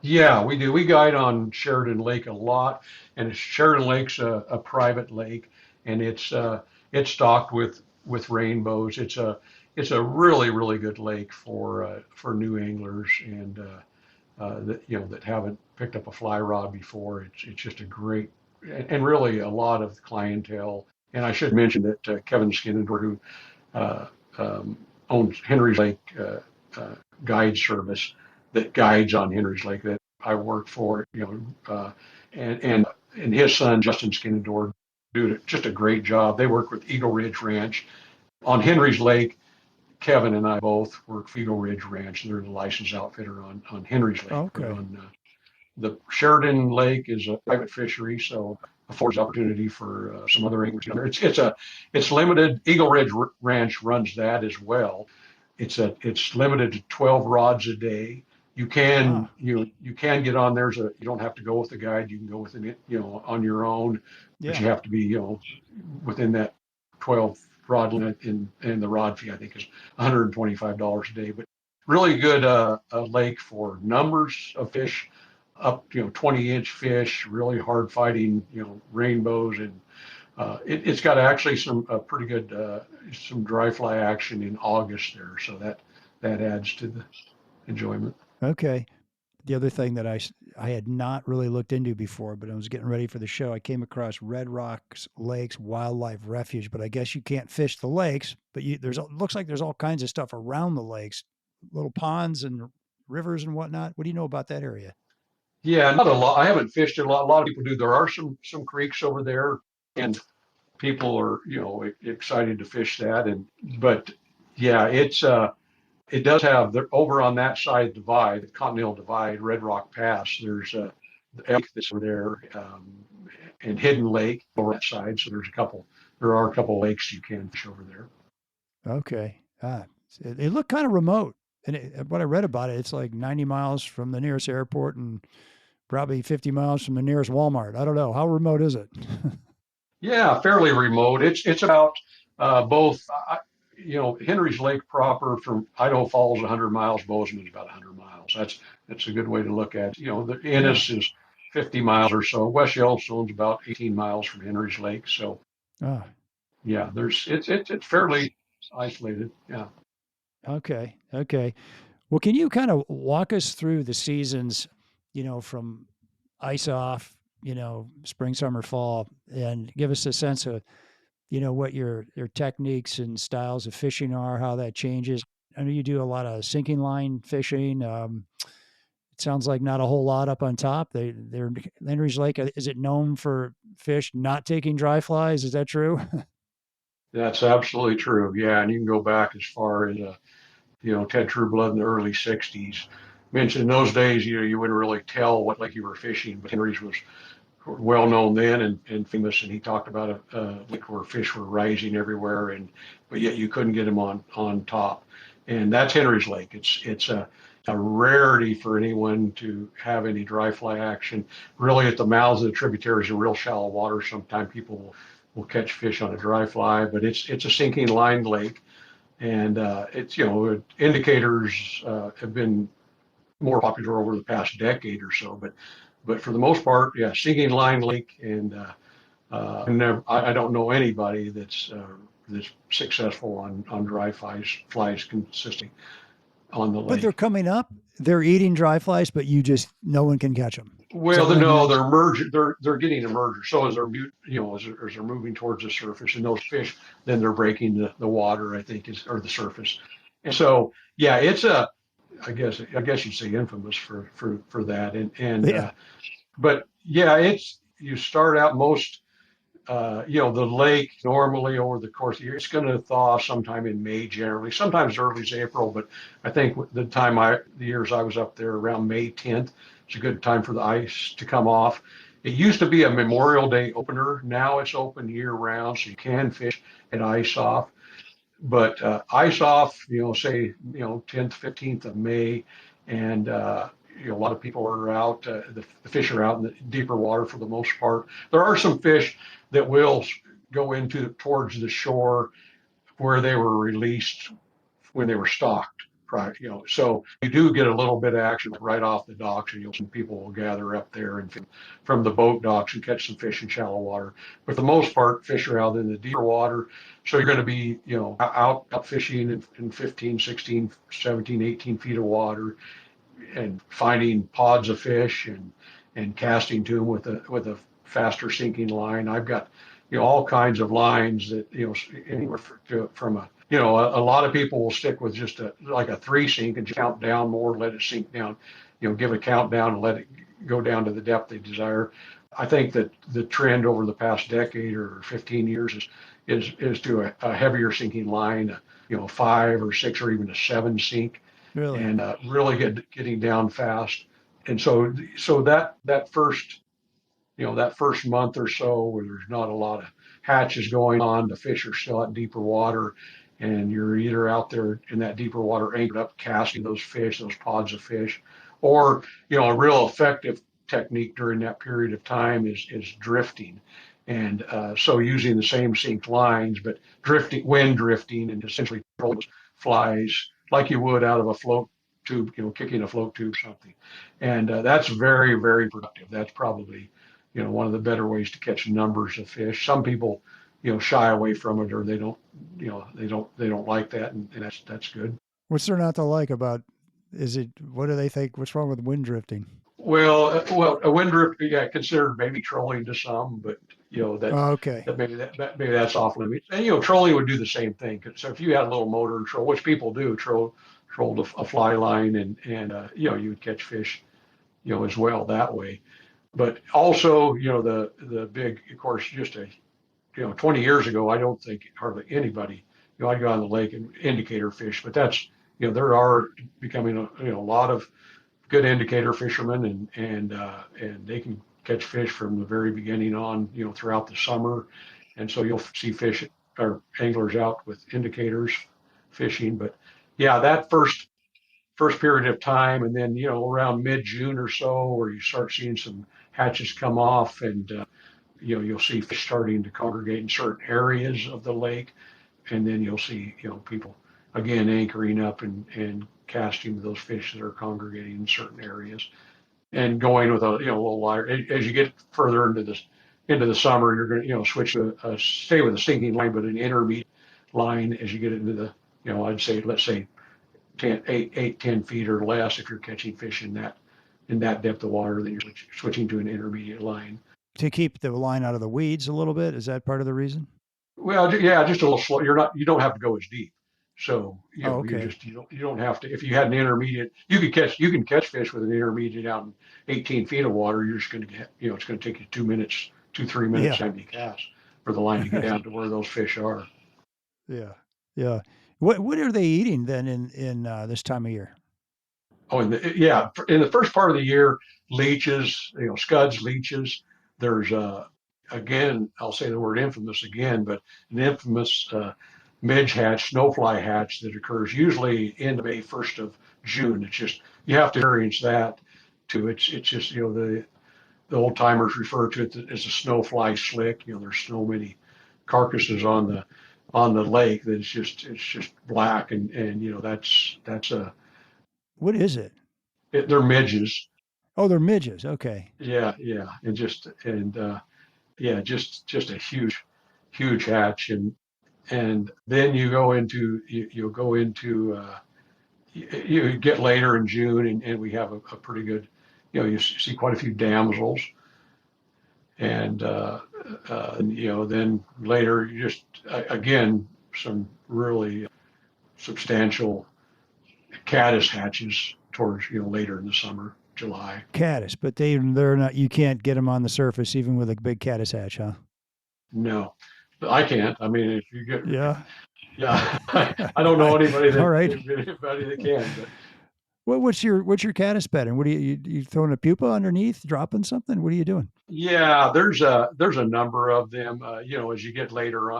yeah, we do. We guide on Sheridan Lake a lot, and Sheridan Lake's a private lake, and it's stocked with rainbows. It's a really really good lake for new anglers and that that haven't picked up a fly rod before. It's just a great and really a lot of clientele. And I should mention that Kevin Skinnendor, who uh, owns Henry's Lake guide service that guides on Henry's Lake that I work for, and his son Justin Skinnendor do just a great job. They work with Eagle Ridge Ranch on Henry's Lake. Kevin and I both work for Eagle Ridge Ranch. They're the licensed outfitter on Henry's Lake. But Okay. on the Sheridan Lake is a private fishery, so affords opportunity for some other anglers. It's limited. Eagle Ridge Ranch runs that as well. It's limited to 12 rods a day. You can Ah, you can get on there. You don't have to go with a guide. You can go within it, on your own, but yeah. you have to be within that 12 rod limit. And the rod fee I think is $125 a day. But really good lake for numbers of fish, up 20-inch fish, really hard fighting rainbows, and it's got actually some pretty good some dry fly action in August there, so that adds to the enjoyment. Okay. The other thing that I had not really looked into before, but I was getting ready for the show, I came across Red Rocks Lakes Wildlife Refuge. But I guess you can't fish the lakes, but looks like there's all kinds of stuff around the lakes, little ponds and rivers and whatnot. What do you know about that area? Yeah, not a lot. I haven't fished it a lot. A lot of people do. There are some creeks over there, and people are excited to fish that. And but yeah, it does have over on that side divide, the Continental Divide, Red Rock Pass. There's the elk that's over there, and Hidden Lake over that side. So there are a couple lakes you can fish over there. Okay. It looked kind of remote. And what I read about it, it's like 90 miles from the nearest airport and probably 50 miles from the nearest Walmart. I don't know. How remote is it? Yeah, fairly remote. It's about both. Henry's Lake proper from Idaho Falls 100 miles. Bozeman is about 100 miles. That's a good way to look at it. The Yeah. Ennis is 50 miles or so. West Yellowstone's about 18 miles from Henry's Lake. So Ah, yeah, it's fairly isolated. Yeah. okay. Okay. Well, can you kind of walk us through the seasons, from ice off, spring, summer, fall, and give us a sense of, what your techniques and styles of fishing are, how that changes? I know you do a lot of sinking line fishing. It sounds like not a whole lot up on top. They're Henry's Lake. Is it known for fish not taking dry flies? Is that true? That's absolutely true. Yeah, and you can go back as far as Ted Trueblood in the early '60s. Mentioned in those days, you wouldn't really tell what lake you were fishing, but Henry's was well known then and famous. And he talked about a lake where fish were rising everywhere, but yet you couldn't get them on top. And that's Henry's Lake. It's a rarity for anyone to have any dry fly action. Really, at the mouths of the tributaries in real shallow water, sometimes people will catch fish on a dry fly, but it's a sinking line lake, and it's indicators have been more popular over the past decade or so, but for the most part, yeah, sinking line lake, and I don't know anybody that's successful on dry flies consistently on the But they're lake. coming up. They're eating dry flies, but no one can catch them. Is that Well, what I'm no, hearing? they're merging. They're getting emerged. So as they're moving towards the surface, and those fish, then they're breaking the water. I think or the surface, and so yeah, it's I guess you'd say infamous for that, and Yeah. but yeah, you start out most. the lake normally over the course of the year, it's going to thaw sometime in May generally, sometimes early as April, but I think the years I was up there around May 10th, it's a good time for the ice to come off. It used to be a Memorial Day opener. Now it's open year round, so you can fish at ice off. But ice off, say, 10th, 15th of May, and a lot of people are out. The fish are out in the deeper water for the most part. There are some fish that will go towards the shore where they were released when they were stocked. Right, so you do get a little bit of action right off the docks, and some people will gather up there and from the boat docks and catch some fish in shallow water. But for the most part, fish are out in the deeper water, so you're going to be, out fishing in 15, 16, 17, 18 feet of water, and finding pods of fish and casting to them with a faster sinking line. I've got all kinds of lines that anywhere from a lot of people will stick with just like a 3 sink and just count down more, let it sink down, give a countdown and let it go down to the depth they desire. I think that the trend over the past decade or 15 years is to a heavier sinking line, 5 or 6 or even a 7 sink. Really? And really getting down fast. And so that first month or so where there's not a lot of hatches going on, the fish are still at deeper water, and you're either out there in that deeper water anchored up casting those pods of fish, or a real effective technique during that period of time is drifting. And so using the same sink lines, but wind drifting, and essentially flies like you would out of a float tube, kicking a float tube, something. And that's very, very productive. That's probably, one of the better ways to catch numbers of fish. Some people, shy away from it, or they don't, they don't like that, and that's good. What's there not to like about? What do they think? What's wrong with wind drifting? Well, a wind drift, yeah, considered maybe trolling to some, but Okay. that maybe that's off limits. And trolling would do the same thing. So if you had a little motor and troll, which people do, trolled a fly line, and you would catch fish, as well that way. But also, the big, of course, just 20 years ago, I don't think hardly anybody, I'd go on the lake and indicator fish, but that's, there are becoming a lot of good indicator fishermen, and they can catch fish from the very beginning on, throughout the summer. And so you'll see fish or anglers out with indicators fishing. But yeah, that first period of time, and then around mid-June or so, where you start seeing some hatches come off, and you'll see fish starting to congregate in certain areas of the lake, and then you'll see people again anchoring up and casting those fish that are congregating in certain areas, and going with a little lighter. As you get further into the summer, you're going to switch to stay with a sinking line, but an intermediate line as you get into the I'd say, let's say 10 feet or less, if you're catching fish in that depth of water, then you're switching to an intermediate line. To keep the line out of the weeds a little bit, is that part of the reason? Well, yeah, just a little slow. You don't have to go as deep. So Okay. you don't have to. If you had an intermediate, you can catch fish with an intermediate out in 18 feet of water. You're just going to get it's going to take you 2, 3 minutes Yeah. time to cast for the line to get down to where those fish are. Yeah. Yeah. What are they eating then in this time of year? Oh, in the first part of the year, leeches, scuds, leeches. There's again, I'll say the word infamous again, but an infamous midge hatch, snowfly hatch that occurs usually in May, 1st of June. It's just you have to experience that too. It's just the old timers refer to it as a snowfly slick. There's so many carcasses on the lake that it's just black, and that's a What is it? they're midges. Oh, they're midges. Okay. Yeah, yeah, just a huge hatch, and then you'll go into you get later in June, and we have a pretty good, you see quite a few damsels, and then later you just again some really substantial caddis hatches towards later in the summer, July. Caddis, but they're not. You can't get them on the surface even with a big caddis hatch, huh? No, I can't. I mean, if you get, Yeah. yeah, I don't know All right. anybody that can, but What's your caddis pattern? What are you throwing a pupa underneath, dropping something? What are you doing? yeah, there's a number of them. As you get later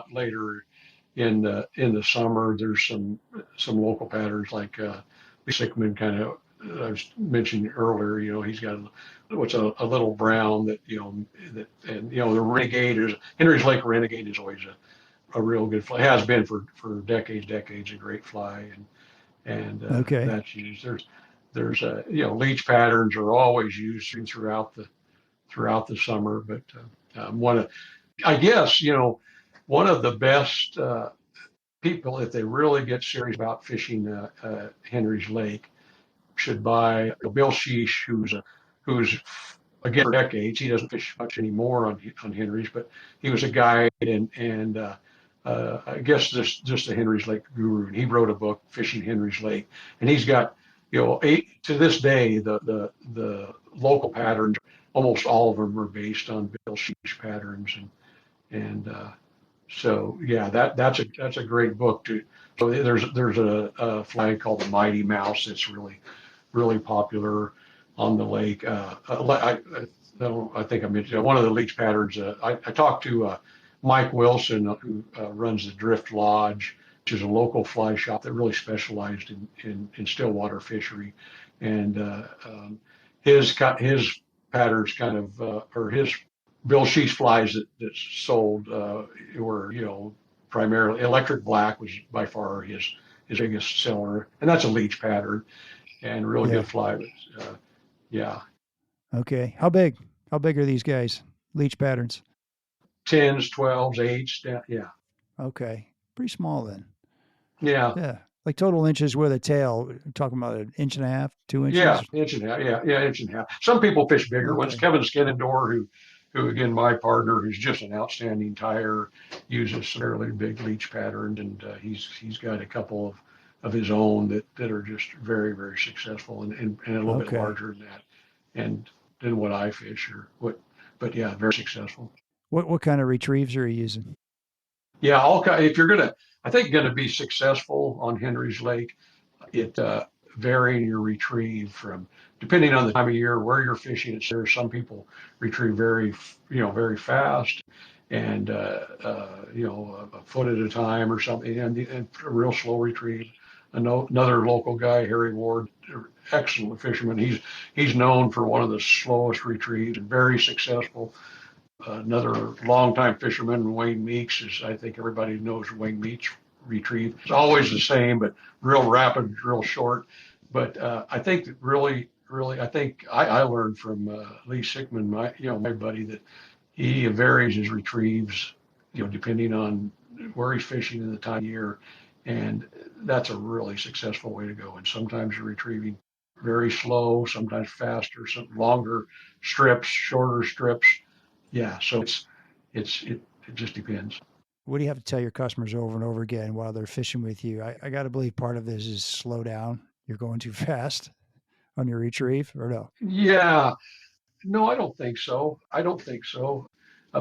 in the summer, there's some local patterns like the Sickman kind of I was mentioning earlier. He's got what's a little brown that that and the Renegade is Henry's Lake Renegade is always a real good fly. Has been for decades a great fly and Okay. that's used. There's leech patterns are always used throughout the summer, but one of I guess one of the best people, if they really get serious about fishing Henry's Lake, should buy Bill Sheesh, who's again for decades. He doesn't fish much anymore on Henry's, but he was a guide and I guess just a Henry's Lake guru. And he wrote a book, Fishing Henry's Lake, and he's got eight to this day the local patterns. Almost all of them are based on Bill Sheesh patterns and so yeah, that's a great book too. So there's a flag called the Mighty Mouse that's really popular on the lake. I think I mentioned one of the leech patterns. I talked to Mike Wilson, who runs the Drift Lodge, which is a local fly shop that really specialized in stillwater fishery, and his patterns kind of or his Bill Sheets flies that sold were primarily electric black was by far his biggest seller, and that's a leech pattern and really Yeah. good fly. But yeah, Okay. How big? How big are these guys? Leech patterns. tens, 12s, eights. Yeah, Okay. Pretty small then. yeah, Yeah. Like total inches with a tail. We're talking about an inch and a half, 2 inches. yeah, inch and a half. Yeah, inch and a half. Some people fish bigger ones. Okay. Kevin Skinnendor, who again my partner, who's just an outstanding tyer, uses some fairly big leech patterns, and he's got a couple of his own that are just very successful and a little bit Okay. larger than that, and than what I fish or what. But yeah, very successful. What kind of retrieves are you using? Yeah, if you're I think gonna be successful on Henry's Lake, it varying your retrieve from depending on the time of year where you're fishing. It's there. Some people retrieve very fast, and a foot at a time or something, and a real slow retrieve. Another local guy, Harry Ward, excellent fisherman. He's known for one of the slowest retrieves and very successful. Another longtime fisherman, Wayne Meeks, is I think everybody knows Wayne Meeks retrieve. It's always the same, but real rapid, real short. But I think that I think I learned from Lee Sickman, my buddy, that he varies his retrieves, depending on where he's fishing in the time of year, and that's a really successful way to go. And sometimes you're retrieving very slow, sometimes faster, some longer strips, shorter strips. Yeah, so it just depends. What do you have to tell your customers over and over again while they're fishing with you? I got to believe part of this is slow down. You're going too fast on your retrieve, or no? Yeah, no, I don't think so. I don't think so.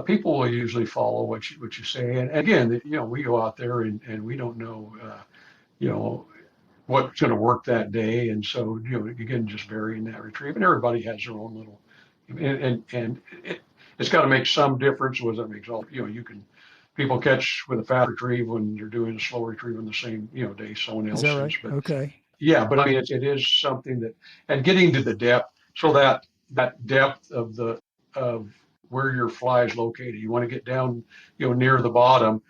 People will usually follow what you say, and again, we go out there and we don't know, you know, what's going to work that day, and so again, just varying that retrieve, and everybody has their own little, and it's got to make some difference. Whether it makes all, you can people catch with a fast retrieve when you're doing a slow retrieve on the same day someone Is that else is, right? but Okay. yeah, but I mean it is something that, and getting to the depth, so that depth of where your fly is located, you want to get down near the bottom,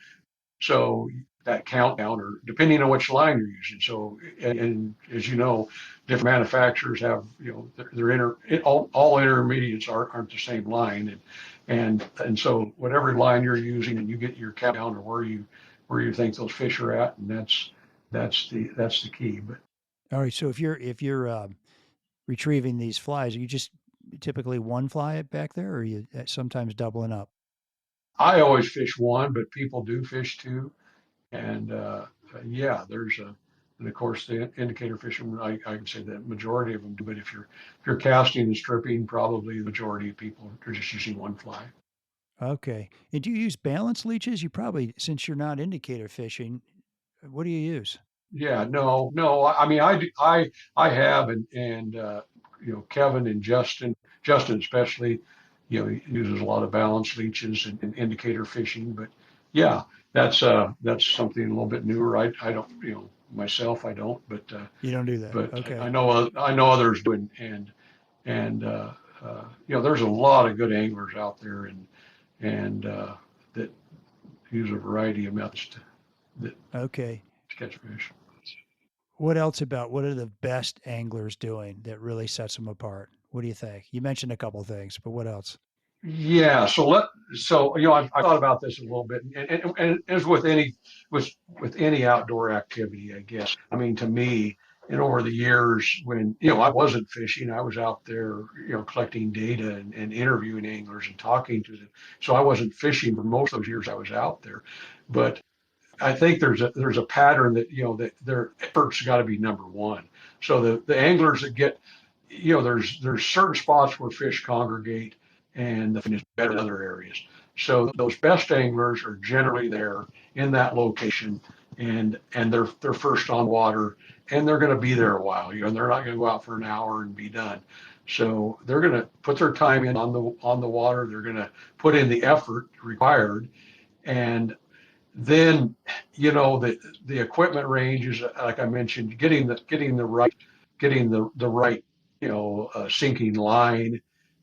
so that countdown, or depending on which line you're using. So, and as you know, different manufacturers have, their all intermediates aren't the same line. And so whatever line you're using and you get your countdown or where you think those fish are at, and that's the key. But All right. So if you're retrieving these flies, are you just typically one fly back there, or are you sometimes doubling up? I always fish one, but people do fish two. And yeah, and of course the indicator fishermen, I can say that majority of them do. But if you're casting and stripping, probably the majority of people are just using one fly. Okay. And do you use balance leeches? You probably, since you're not indicator fishing, what do you use? Yeah, no. I mean, I have, and Kevin and Justin especially, he uses a lot of balance leeches and indicator fishing. But yeah, that's something a little bit newer. I don't, myself, I don't, You don't do that. but Okay. I know others do, and there's a lot of good anglers out there, and that use a variety of methods Okay. to catch fish. What are the best anglers doing that really sets them apart? What do you think? You mentioned a couple things, but what else? Yeah, I thought about this a little bit, and as with any outdoor activity, I guess. I mean, to me, and over the years when I wasn't fishing, I was out there, collecting data and interviewing anglers and talking to them. So I wasn't fishing for most of those years I was out there, but I think there's a pattern that that their efforts got to be number one. So the anglers that get there's certain spots where fish congregate and the fish is better in other areas. So those best anglers are generally there in that location, and they're first on water, and they're going to be there a while. They're not going to go out for an hour and be done. So they're going to put their time in on the water. They're going to put in the effort required, and then the equipment range is, like I mentioned, getting the right sinking line,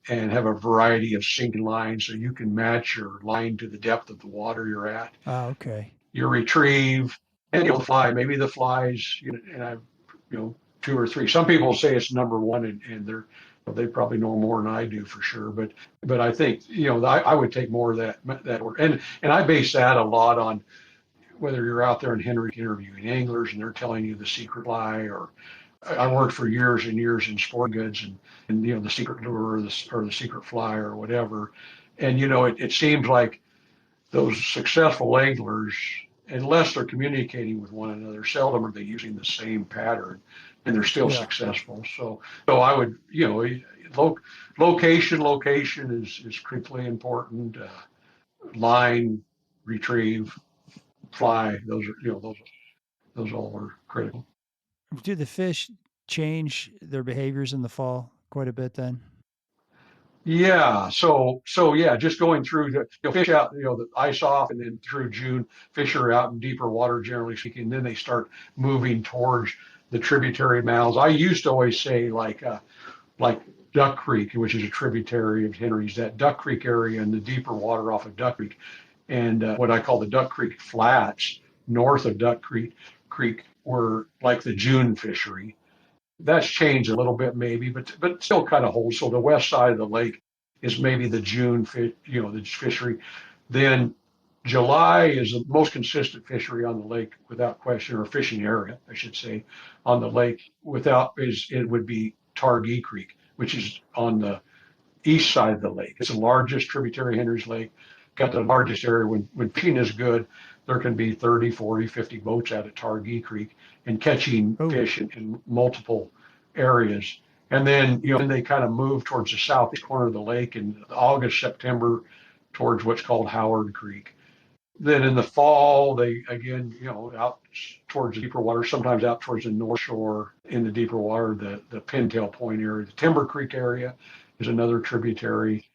and have a variety of sinking lines so you can match your line to the depth of the water you're at. Ah, okay. Your retrieve, and the fly, maybe the flies, and I, two or three. Some people say it's number one, and they probably know more than I do for sure. But I think I would take more of that work, and I base that a lot on whether you're out there in Henry interviewing anglers and they're telling you the secret lie, or I worked for years and years in sport goods, and the secret lure, or the secret fly, or whatever. And it seems like those successful anglers, unless they're communicating with one another, seldom are they using the same pattern, and they're still Yeah. successful. So I would, lo- location is critically important. Line, retrieve, fly, those are those all are critical. Do the fish change their behaviors in the fall quite a bit then? Yeah, so yeah, just going through fish out, the ice off, and then through June, fish are out in deeper water, generally speaking. Then they start moving towards the tributary mouths. I used to always say like Duck Creek, which is a tributary of Henry's, that Duck Creek area and the deeper water off of Duck Creek, and what I call the Duck Creek Flats north of Duck Creek were like the June fishery. That's changed a little bit maybe, but still kind of holds. So the west side of the lake is maybe the June fish, the fishery. Then July is the most consistent fishery on the lake without question, or fishing area, I should say, on the lake without is it would be Targhee Creek, which is on the east side of the lake. It's the largest tributary Henry's Lake, got the largest area. When fishing is good, there can be 30, 40, 50 boats out at Targhee Creek and catching Oh, fish in multiple areas. And then, then they kind of move towards the southeast corner of the lake in August, September, towards what's called Howard Creek. Then in the fall, they again, out towards the deeper water, sometimes out towards the north shore in the deeper water, the Pintail Point area, the Timber Creek area is another tributary.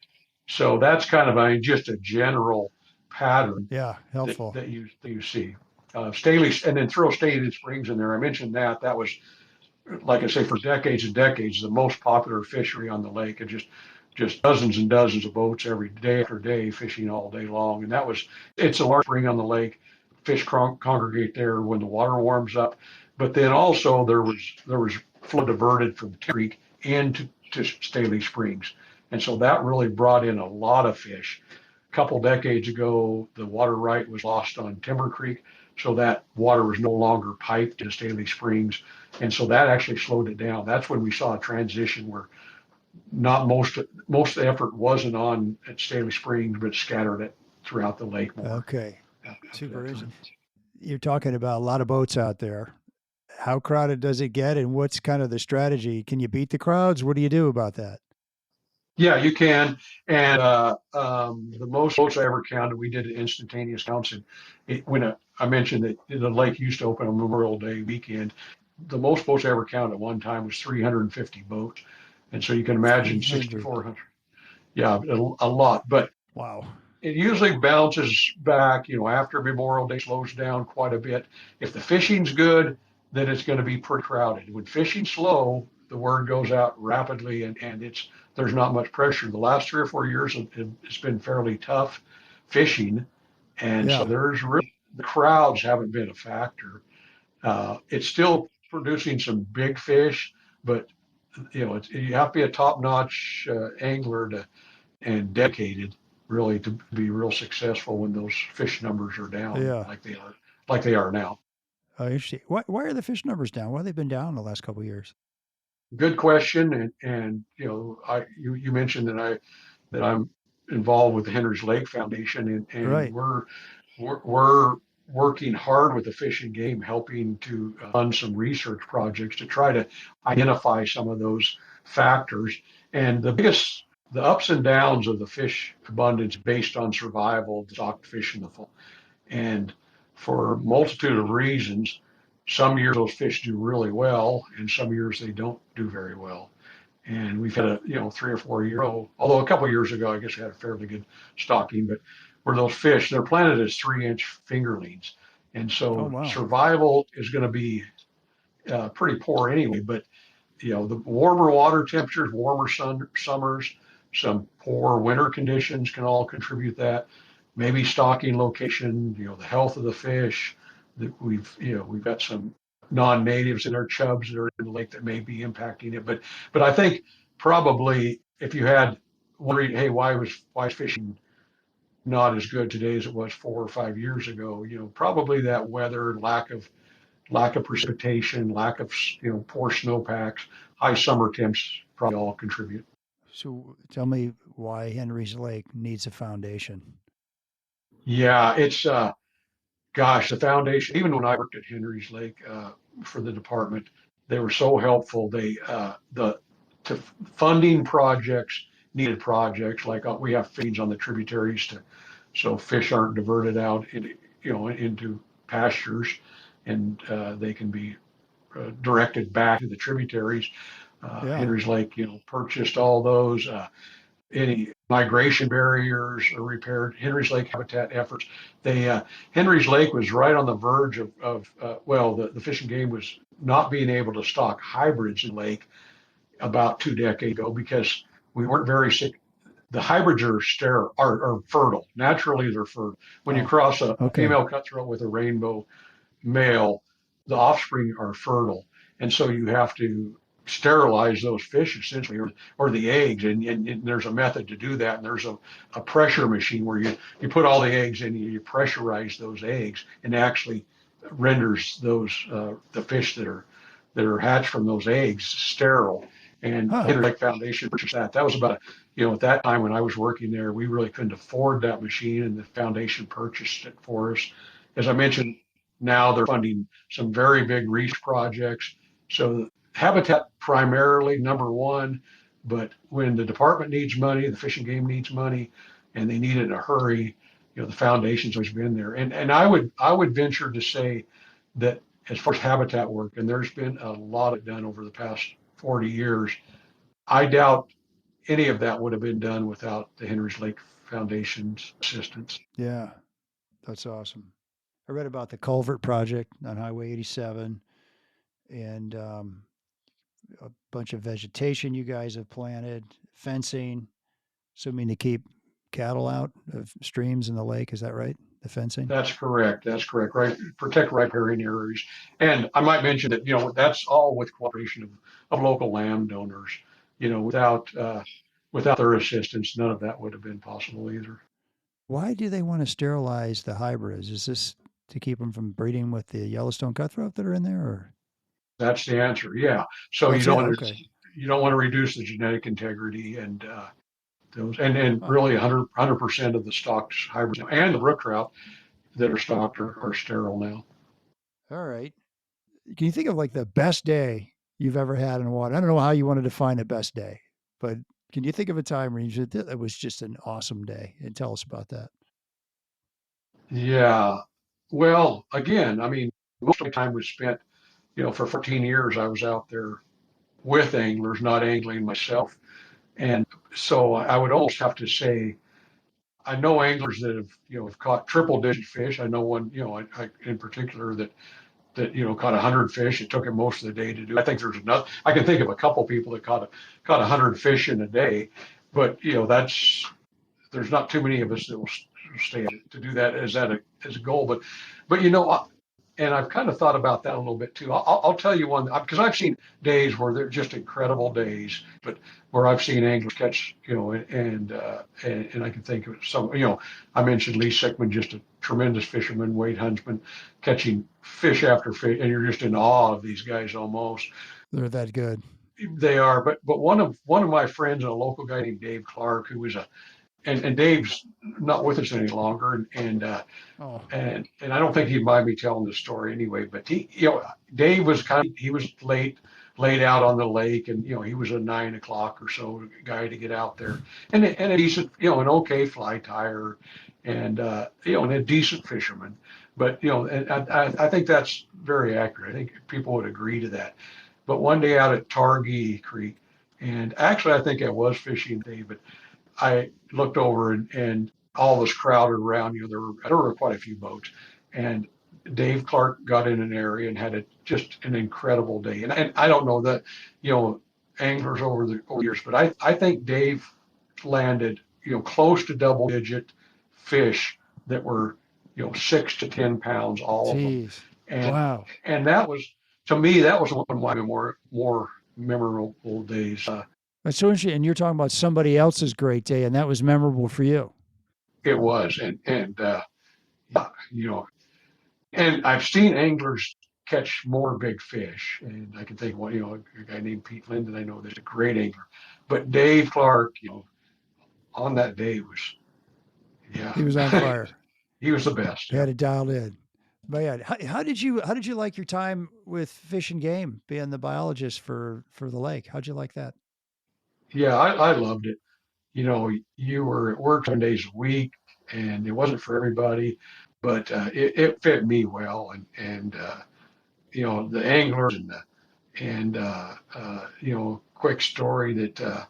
So that's kind of just a general pattern yeah, that, helpful. that you see. Staley, and then throw Staley Springs in there. I mentioned that was, like I say, for decades and decades, the most popular fishery on the lake. It just dozens and dozens of boats every day after day fishing all day long. And it's a large spring on the lake. Fish congregate there when the water warms up. But then also there was flow diverted from Creek into to Staley Springs. And so that really brought in a lot of fish. A couple decades ago, the water right was lost on Timber Creek. So that water was no longer piped to Staley Springs, and so that actually slowed it down. That's when we saw a transition where not most of the effort wasn't on at Staley Springs, but scattered it throughout the lake more Okay. after Super that interesting. time. You're talking about a lot of boats out there. How crowded does it get and what's kind of the strategy? Can you beat the crowds? What do you do about that? Yeah, you can. And the most boats I ever counted, we did instantaneous counts. And I mentioned that the lake used to open on Memorial Day weekend. The most boats I ever counted at one time was 350 boats. And so you can imagine 300. 6,400. Yeah, a lot. But Wow. it usually bounces back, after Memorial Day slows down quite a bit. If the fishing's good, then it's going to be pretty crowded. When fishing's slow, the word goes out rapidly and there's not much pressure. The last 3 or 4 years, it's been fairly tough fishing. And so Yeah. the crowds haven't been a factor. It's still producing some big fish, but you have to be a top-notch angler and dedicated really to be real successful when those fish numbers are down Yeah. like they are now. Oh, interesting. Why are the fish numbers down? Why have they been down the last couple of years? Good question. And you mentioned that I'm involved with the Henry's Lake Foundation, and Right. we're working hard with the Fish and Game, helping to fund some research projects to try to identify some of those factors. And the ups and downs of the fish abundance based on survival of the stocked fish in the fall. And for a multitude of reasons, some years those fish do really well, and some years they don't do very well. And we've had 3 or 4 years, although a couple of years ago, I guess we had a fairly good stocking, but where those fish, they're planted as 3-inch fingerlings. And Oh, so wow. survival is going to be pretty poor anyway. But, the warmer water temperatures, warmer summers, some poor winter conditions can all contribute that. Maybe stocking location, the health of the fish. That we've got some non-natives in our chubs that are in the lake that may be impacting it. But I think probably if you had wondering, hey, why is fishing not as good today as it was 4 or 5 years ago? Probably that weather, lack of precipitation, lack of poor snowpacks, high summer temps probably all contribute. So tell me why Henry's Lake needs a foundation. Yeah, it's gosh, the foundation. Even when I worked at Henry's Lake for the department, they were so helpful. They the to funding projects, needed projects like we have feeds on the tributaries so fish aren't diverted out into pastures, and they can be directed back to the tributaries. Yeah. Henry's Lake, purchased all those. Any migration barriers are repaired. Henry's Lake habitat efforts. Henry's Lake was right on the verge the Fish and Game was not being able to stock hybrids in the lake about 2 decades ago because we weren't very sick. The hybrids are sterile, are fertile. Naturally, they're fertile. When you Oh, cross a okay. female cutthroat with a rainbow male, the offspring are fertile. And so you have to sterilize those fish essentially, or the eggs. And there's a method to do that. And there's a pressure machine where you put all the eggs in, you pressurize those eggs, and actually renders the fish that are hatched from those eggs sterile. And Huh. Henry Lake Foundation purchased that. That was about, at that time when I was working there, we really couldn't afford that machine, and the foundation purchased it for us. As I mentioned, now they're funding some very big research projects. So habitat primarily number one, but when the department needs money, the Fish and Game needs money, and they need it in a hurry, the foundation's always been there. And I would venture to say that as far as habitat work, and there's been a lot of done over the past 40 years, I doubt any of that would have been done without the Henry's Lake Foundation's assistance. Yeah. That's awesome. I read about the culvert project on Highway 87 and a bunch of vegetation you guys have planted, fencing, assuming to keep cattle out of streams in the lake. Is that right? The fencing? That's correct. That's correct. Right. Protect riparian areas. And I might mention that, that's all with cooperation of local landowners. Without their assistance, none of that would have been possible either. Why do they want to sterilize the hybrids? Is this to keep them from breeding with the Yellowstone cutthroat that are in there? Or That's the answer. Yeah. So that's it? Okay. you don't want to reduce the genetic integrity and and Huh. really 100% of the stocked hybrids and the brook trout that are stocked are sterile now. All right. Can you think of like the best day you've ever had in water? I don't know how you want to define a best day, but Can you think of a time where you said that was just an awesome day? And tell us about that. Yeah. Well, again, I mean, most of my time was spent, for 14 years, I was out there with anglers, not angling myself. And so I would almost have to say, I know anglers that have caught triple digit fish. I know one, I in particular that caught 100 fish. It took him most of the day to do. I think there's another. I can think of a couple people that caught 100 fish in a day, but there's not too many of us that will stay to do that as a goal. But and I've kind of thought about that a little bit too. I'll tell you one because I've seen days where they're just incredible days, but where I've seen anglers catch, and I can think of some, I mentioned Lee Sickman, just a tremendous fisherman, Wade Huntsman, catching fish after fish, and you're just in awe of these guys almost. They're that good. They are, but one of my friends, a local guy named Dave Clark, who was and Dave's not with us any longer, Oh, and I don't think he'd mind me telling the story anyway. But Dave was he was laid out on the lake, and he was a 9 o'clock or so guy to get out there, and a decent, an okay fly tire, and a decent fisherman. But and I think that's very accurate. I think people would agree to that. But one day out at Targhee Creek, and actually I think I was fishing today, but I looked over and all was crowded around. There were quite a few boats, and Dave Clark got in an area and had just an incredible day. And I don't know that anglers over the years, but I think Dave landed close to double digit fish that were 6 to 10 pounds, all of them. geez. And Wow. and that was, to me, that was one of my more memorable days. That's so interesting. And you're talking about somebody else's great day, and that was memorable for you. It was, yeah, and I've seen anglers catch more big fish, and I can think of one, a guy named Pete Linden. I know there's a great angler, but Dave Clark, on that day was, yeah, He was on fire. he was the best. He had it dialed in. But yeah, how did you like your time with Fish and Game, being the biologist for the lake? How'd you like that? Yeah, I loved it. You were at work 7 days a week, and it wasn't for everybody, but it fit me well, and the anglers and quick story that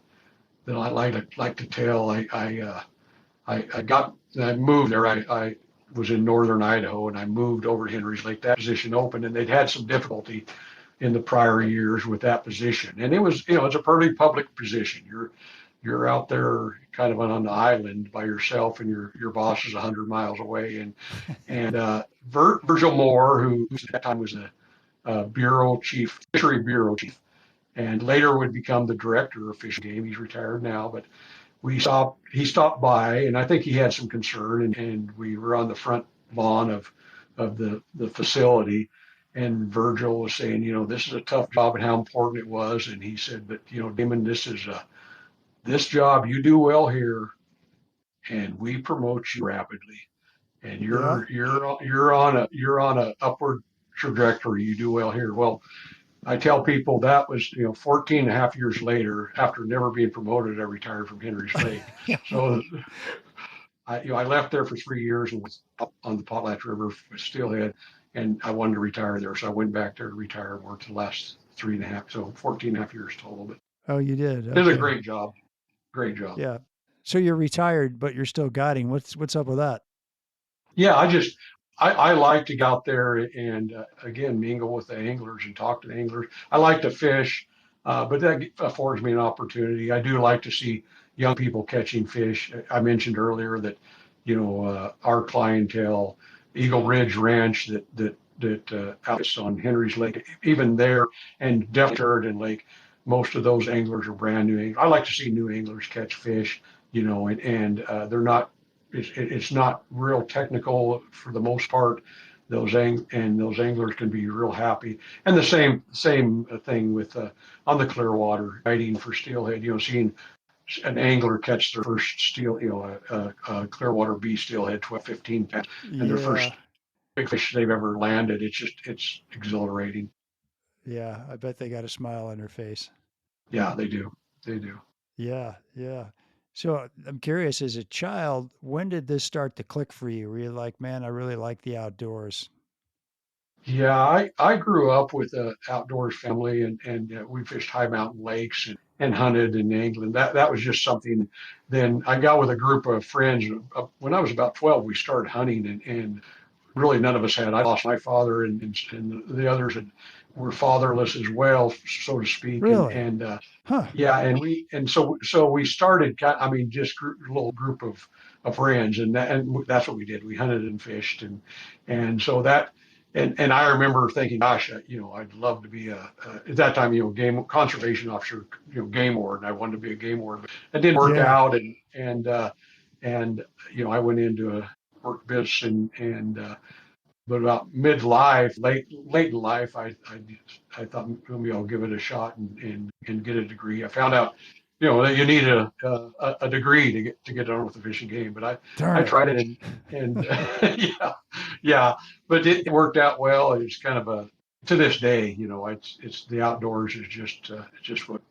I like to tell. I moved there. I was in northern Idaho, and I moved over to Henry's Lake. That position opened, and they'd had some difficulty in the prior years with that position. And it was, it's a pretty public position. You're out there kind of on the island by yourself, and your boss is 100 miles away. And Virgil Moore, who at that time was a bureau chief, fishery bureau chief, and later would become the director of Fish and Game. He's retired now, but he stopped by, and I think he had some concern, and we were on the front lawn of the facility, and Virgil was saying, this is a tough job and how important it was. And he said, but Damon, this job, you do well here, and we promote you rapidly, and Yeah. you're on a upward trajectory. You do well here. Well, I tell people that was, 14 and a half years later, after never being promoted, I retired from Henry's Lake. So I left there for 3 years and was up on the Potlatch River with Steelhead, and I wanted to retire there. So I went back there to retire and worked the last 3.5, so 14 and a half years total. But Oh, you did. it was a Okay. great job. Great job. Yeah. So you're retired, but you're still guiding. What's up with that? Yeah, I like to go out there and again mingle with the anglers and talk to the anglers. I like to fish, but that affords me an opportunity. I do like to see young people catching fish. I mentioned earlier that our clientele, Eagle Ridge Ranch, that out on Henry's Lake, even there, and definitely Sheridan Lake, most of those anglers are brand new anglers. I like to see new anglers catch fish, and they're not, it's not real technical for the most part. Those anglers can be real happy. And the same thing with on the Clearwater, guiding for steelhead. Seeing an angler catch their first a Clearwater B steelhead, 12, 15 pounds, and their Yeah. first big fish they've ever landed. It's exhilarating. Yeah. I bet they got a smile on their face. Yeah, they do. They do. Yeah, yeah. So I'm curious, as a child, when did this start to click for you? Were you like, man, I really like the outdoors? Yeah, I grew up with a outdoors family, and we fished high mountain lakes and hunted in England. That was just something. Then I got with a group of friends. When I was about 12, we started hunting, and really none of us had. I lost my father, and the others were fatherless as well, so to speak. Really? Huh. Yeah, and so we started. I mean, just a little group of friends, and that's what we did. We hunted and fished, and so that. And I remember thinking, gosh, I'd love to be at that time, game conservation officer, game warden. I wanted to be a game warden. It didn't work Yeah. out, and I went into a work business, and but about midlife, late in life, I thought maybe I'll give it a shot and get a degree. I found out, that you need a degree to get on with the fishing game. But I Darn it. tried it, and yeah, but it worked out well. It's kind of a to this day, it's the outdoors is just what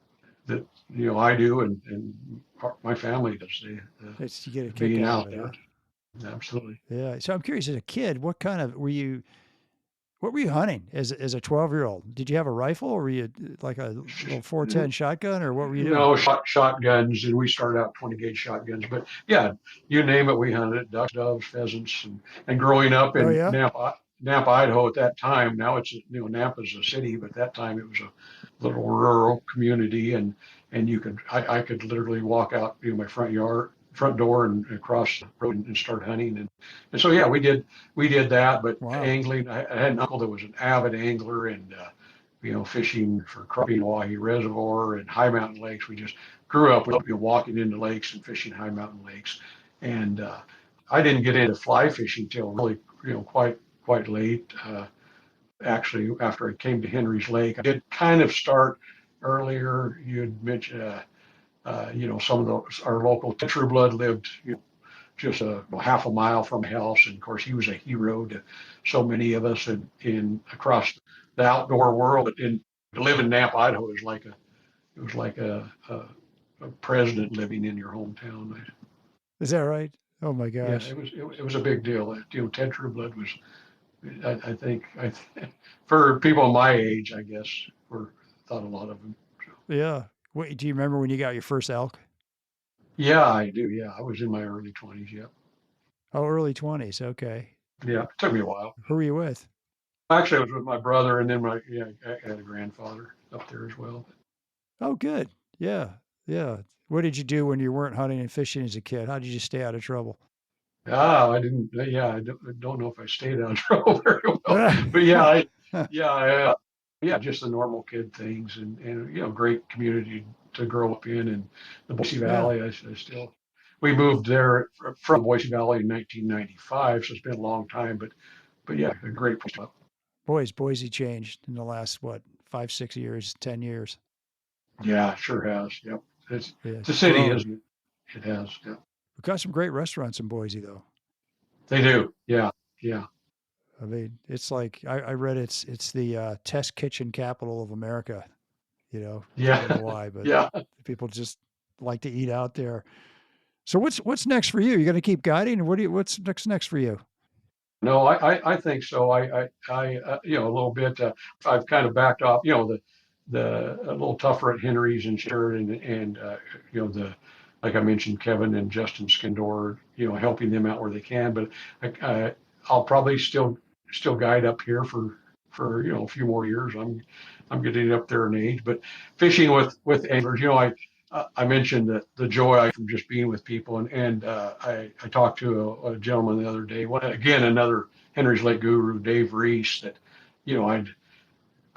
that I do, and my family does It's you get a the kick being out of out it, huh? there. Absolutely. Yeah. So I'm curious, as a kid, what kind of were you? What were you hunting as a 12-year-old? Did you have a rifle, or were you like a little 410 shotgun, or what were you doing? No, shotguns, and we started out 20 gauge shotguns. But yeah, you name it, we hunted ducks, doves, pheasants, and growing up Oh in yeah. Napa, Idaho at that time. Now it's Napa's a city, but at that time it was a little rural community, and I could literally walk out my front door and across the road and start hunting, and so yeah, we did that. But Wow. angling, I had an uncle that was an avid angler, and fishing for crappie Wahi Reservoir and high mountain lakes. We just grew up with walking into lakes and fishing high mountain lakes. And I didn't get into fly fishing till really, quite late. Actually, after I came to Henry's Lake, I did kind of start earlier. You had mentioned, some of our local True Blood lived, just a half a mile from my house, and of course he was a hero to so many of us in across the outdoor world. And to live in Napa, Idaho is like it was like a president living in your hometown. Is that right? Oh my Yeah, gosh. it was a big deal. Ted Trueblood was, I think, for people my age, I guess, were thought a lot of them. So, Yeah. Wait, do you remember when you got your first elk? yeah, I do. Yeah, I was in my early 20s. Yeah, Oh, early 20s. Okay. yeah, it took me a while. Who were you with? Actually, I was with my brother, and then I had a grandfather up there as well. Oh, good. Yeah. Yeah. What did you do when you weren't hunting and fishing as a kid? How did you stay out of trouble? I didn't. Yeah, I don't know if I stayed out of trouble very well, but yeah, just the normal kid things, and great community to grow up in, and the Boise Yeah. Valley. We moved there from Boise Valley in 1995, so it's been a long time, but yeah, a great place. Boys, Boise changed in the last, what, 5, 6 years, 10 years. Yeah, sure has. Yep, Yeah. it's a city, Grown. isn't it? It has. Yeah, We've got some great restaurants in Boise, though. they do. Yeah, yeah, I mean, it's like I read it's the test kitchen capital of America. I don't know yeah, why, but yeah. people just like to eat out there. So what's next for you? You going to keep guiding, or what's next for you? No, I think so. A little bit. I've kind of backed off. The a little tougher at Henry's and Sheridan, and like I mentioned, Kevin and Justin Skindor. Helping them out where they can. But I'll probably still guide up here for a few more years. I'm getting up there in age, but fishing with anglers. I mentioned the joy from just being with people, and I talked to a gentleman the other day. Again, another Henry's Lake guru, Dave Reese. That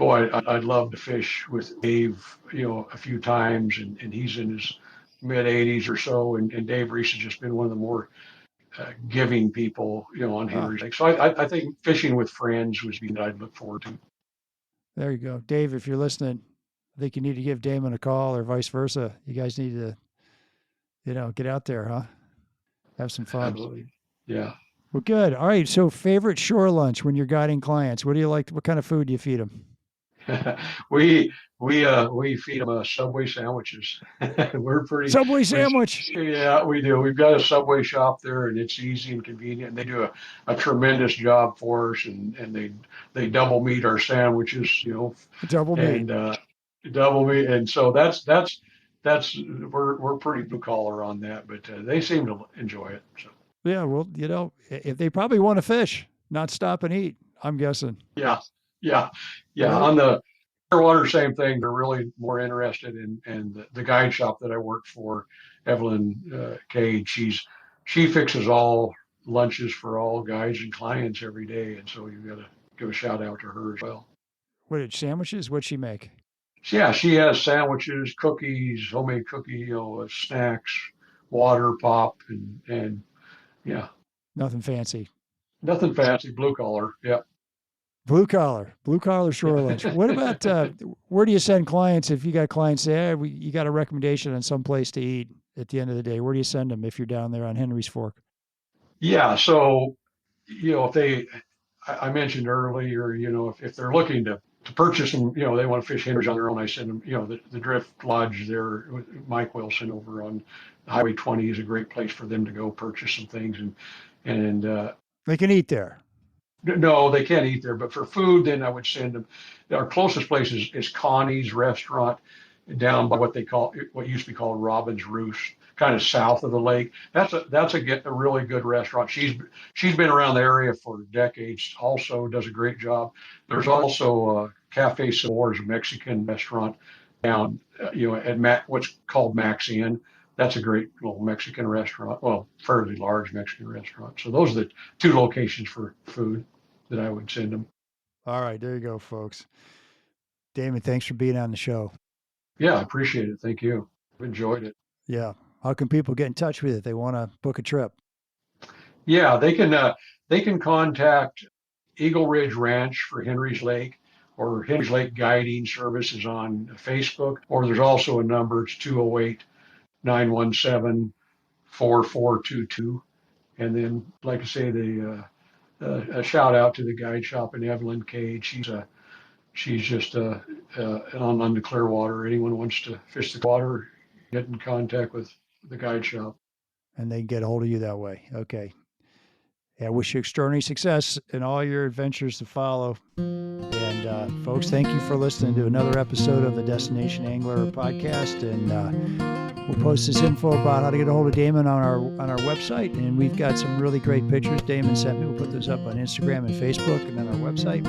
I'd love to fish with Dave. A few times, and he's in his mid 80s or so, and Dave Reese has just been one of the more giving people, on Ah, Henry's Lake. So I think fishing with friends was something that I'd look forward to. there you go, Dave. If you're listening, I think you need to give Damon a call, or vice versa. You guys need to, get out there, huh? Have some fun. Absolutely. Yeah. Well, good. All right. So, favorite shore lunch when you're guiding clients? What do you like? What kind of food do you feed them? we We feed them Subway sandwiches. We're pretty. Subway We, sandwich. yeah, we do. We've got a Subway shop there, and it's easy and convenient. And they do a tremendous job for us, and they double meat our sandwiches, Double meat. and double meat. And so that's we're pretty blue collar on that, but they seem to enjoy it. So Yeah, well, if they probably want to fish, not stop and eat, I'm guessing. yeah, yeah, yeah. Really? On the water, same thing. They're really more interested in, and the guide shop that I work for, Evelyn Cade, she fixes all lunches for all guides and clients every day, and so you got to give a shout out to her as well. What sandwiches? What'd she make? So, yeah, she has sandwiches, cookies, homemade cookie, snacks, water, pop, and yeah, Nothing fancy. nothing fancy, blue collar. Yeah. Blue collar shore lunch. What about where do you send clients if you got clients say, hey, you got a recommendation on some place to eat at the end of the day? Where do you send them if you're down there on Henry's Fork? Yeah. So, if I mentioned earlier, if they're looking to purchase them, they want to fish Henry's on their own, I send them, the Drift Lodge there, Mike Wilson over on Highway 20 is a great place for them to go purchase some things. And They can eat there. no, they can't eat there, but for food, then I would send them. Our closest place is Connie's Restaurant down by what used to be called Robin's Roost, kind of south of the lake. That's a really good restaurant. She's been around the area for decades. Also does a great job. There's also Cafe Sabores, a Mexican restaurant down, at what's called Max Inn. That's a great little Mexican restaurant. Well, fairly large Mexican restaurant. So those are the two locations for food that I would send them. All right, there you go, folks. Damon, thanks for being on the show. Yeah, I appreciate it. Thank you. I've enjoyed it. Yeah. How can people get in touch with you if they want to book a trip? Yeah, they can contact Eagle Ridge Ranch for Henry's Lake, or Henry's Lake Guiding Services on Facebook, or there's also a number. It's 208-917-4422. And then, like I say, a shout out to the guide shop in Evelyn Cade. She's just on the Clearwater. Anyone wants to fish the water, get in contact with the guide shop. And they can get a hold of you that way. Okay. Yeah, I wish you extraordinary success in all your adventures to follow. And folks, thank you for listening to another episode of the Destination Angler podcast. And we'll post this info about how to get a hold of Damon on our website. And we've got some really great pictures Damon sent me. We'll put those up on Instagram and Facebook and on our website.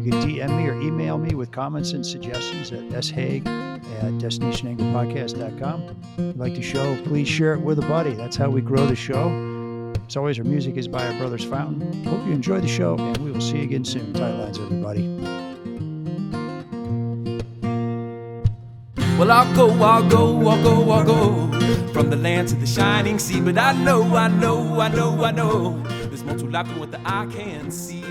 You can DM me or email me with comments and suggestions at shaig@destinationanglerpodcast.com. If you like the show, please share it with a buddy. That's how we grow the show. As always, our music is by our Brothers Fountain. Hope you enjoy the show, and we will see you again soon. Tight lines, everybody. Well, I'll go from the land to the shining sea. But I know there's more to life than what the eye can see.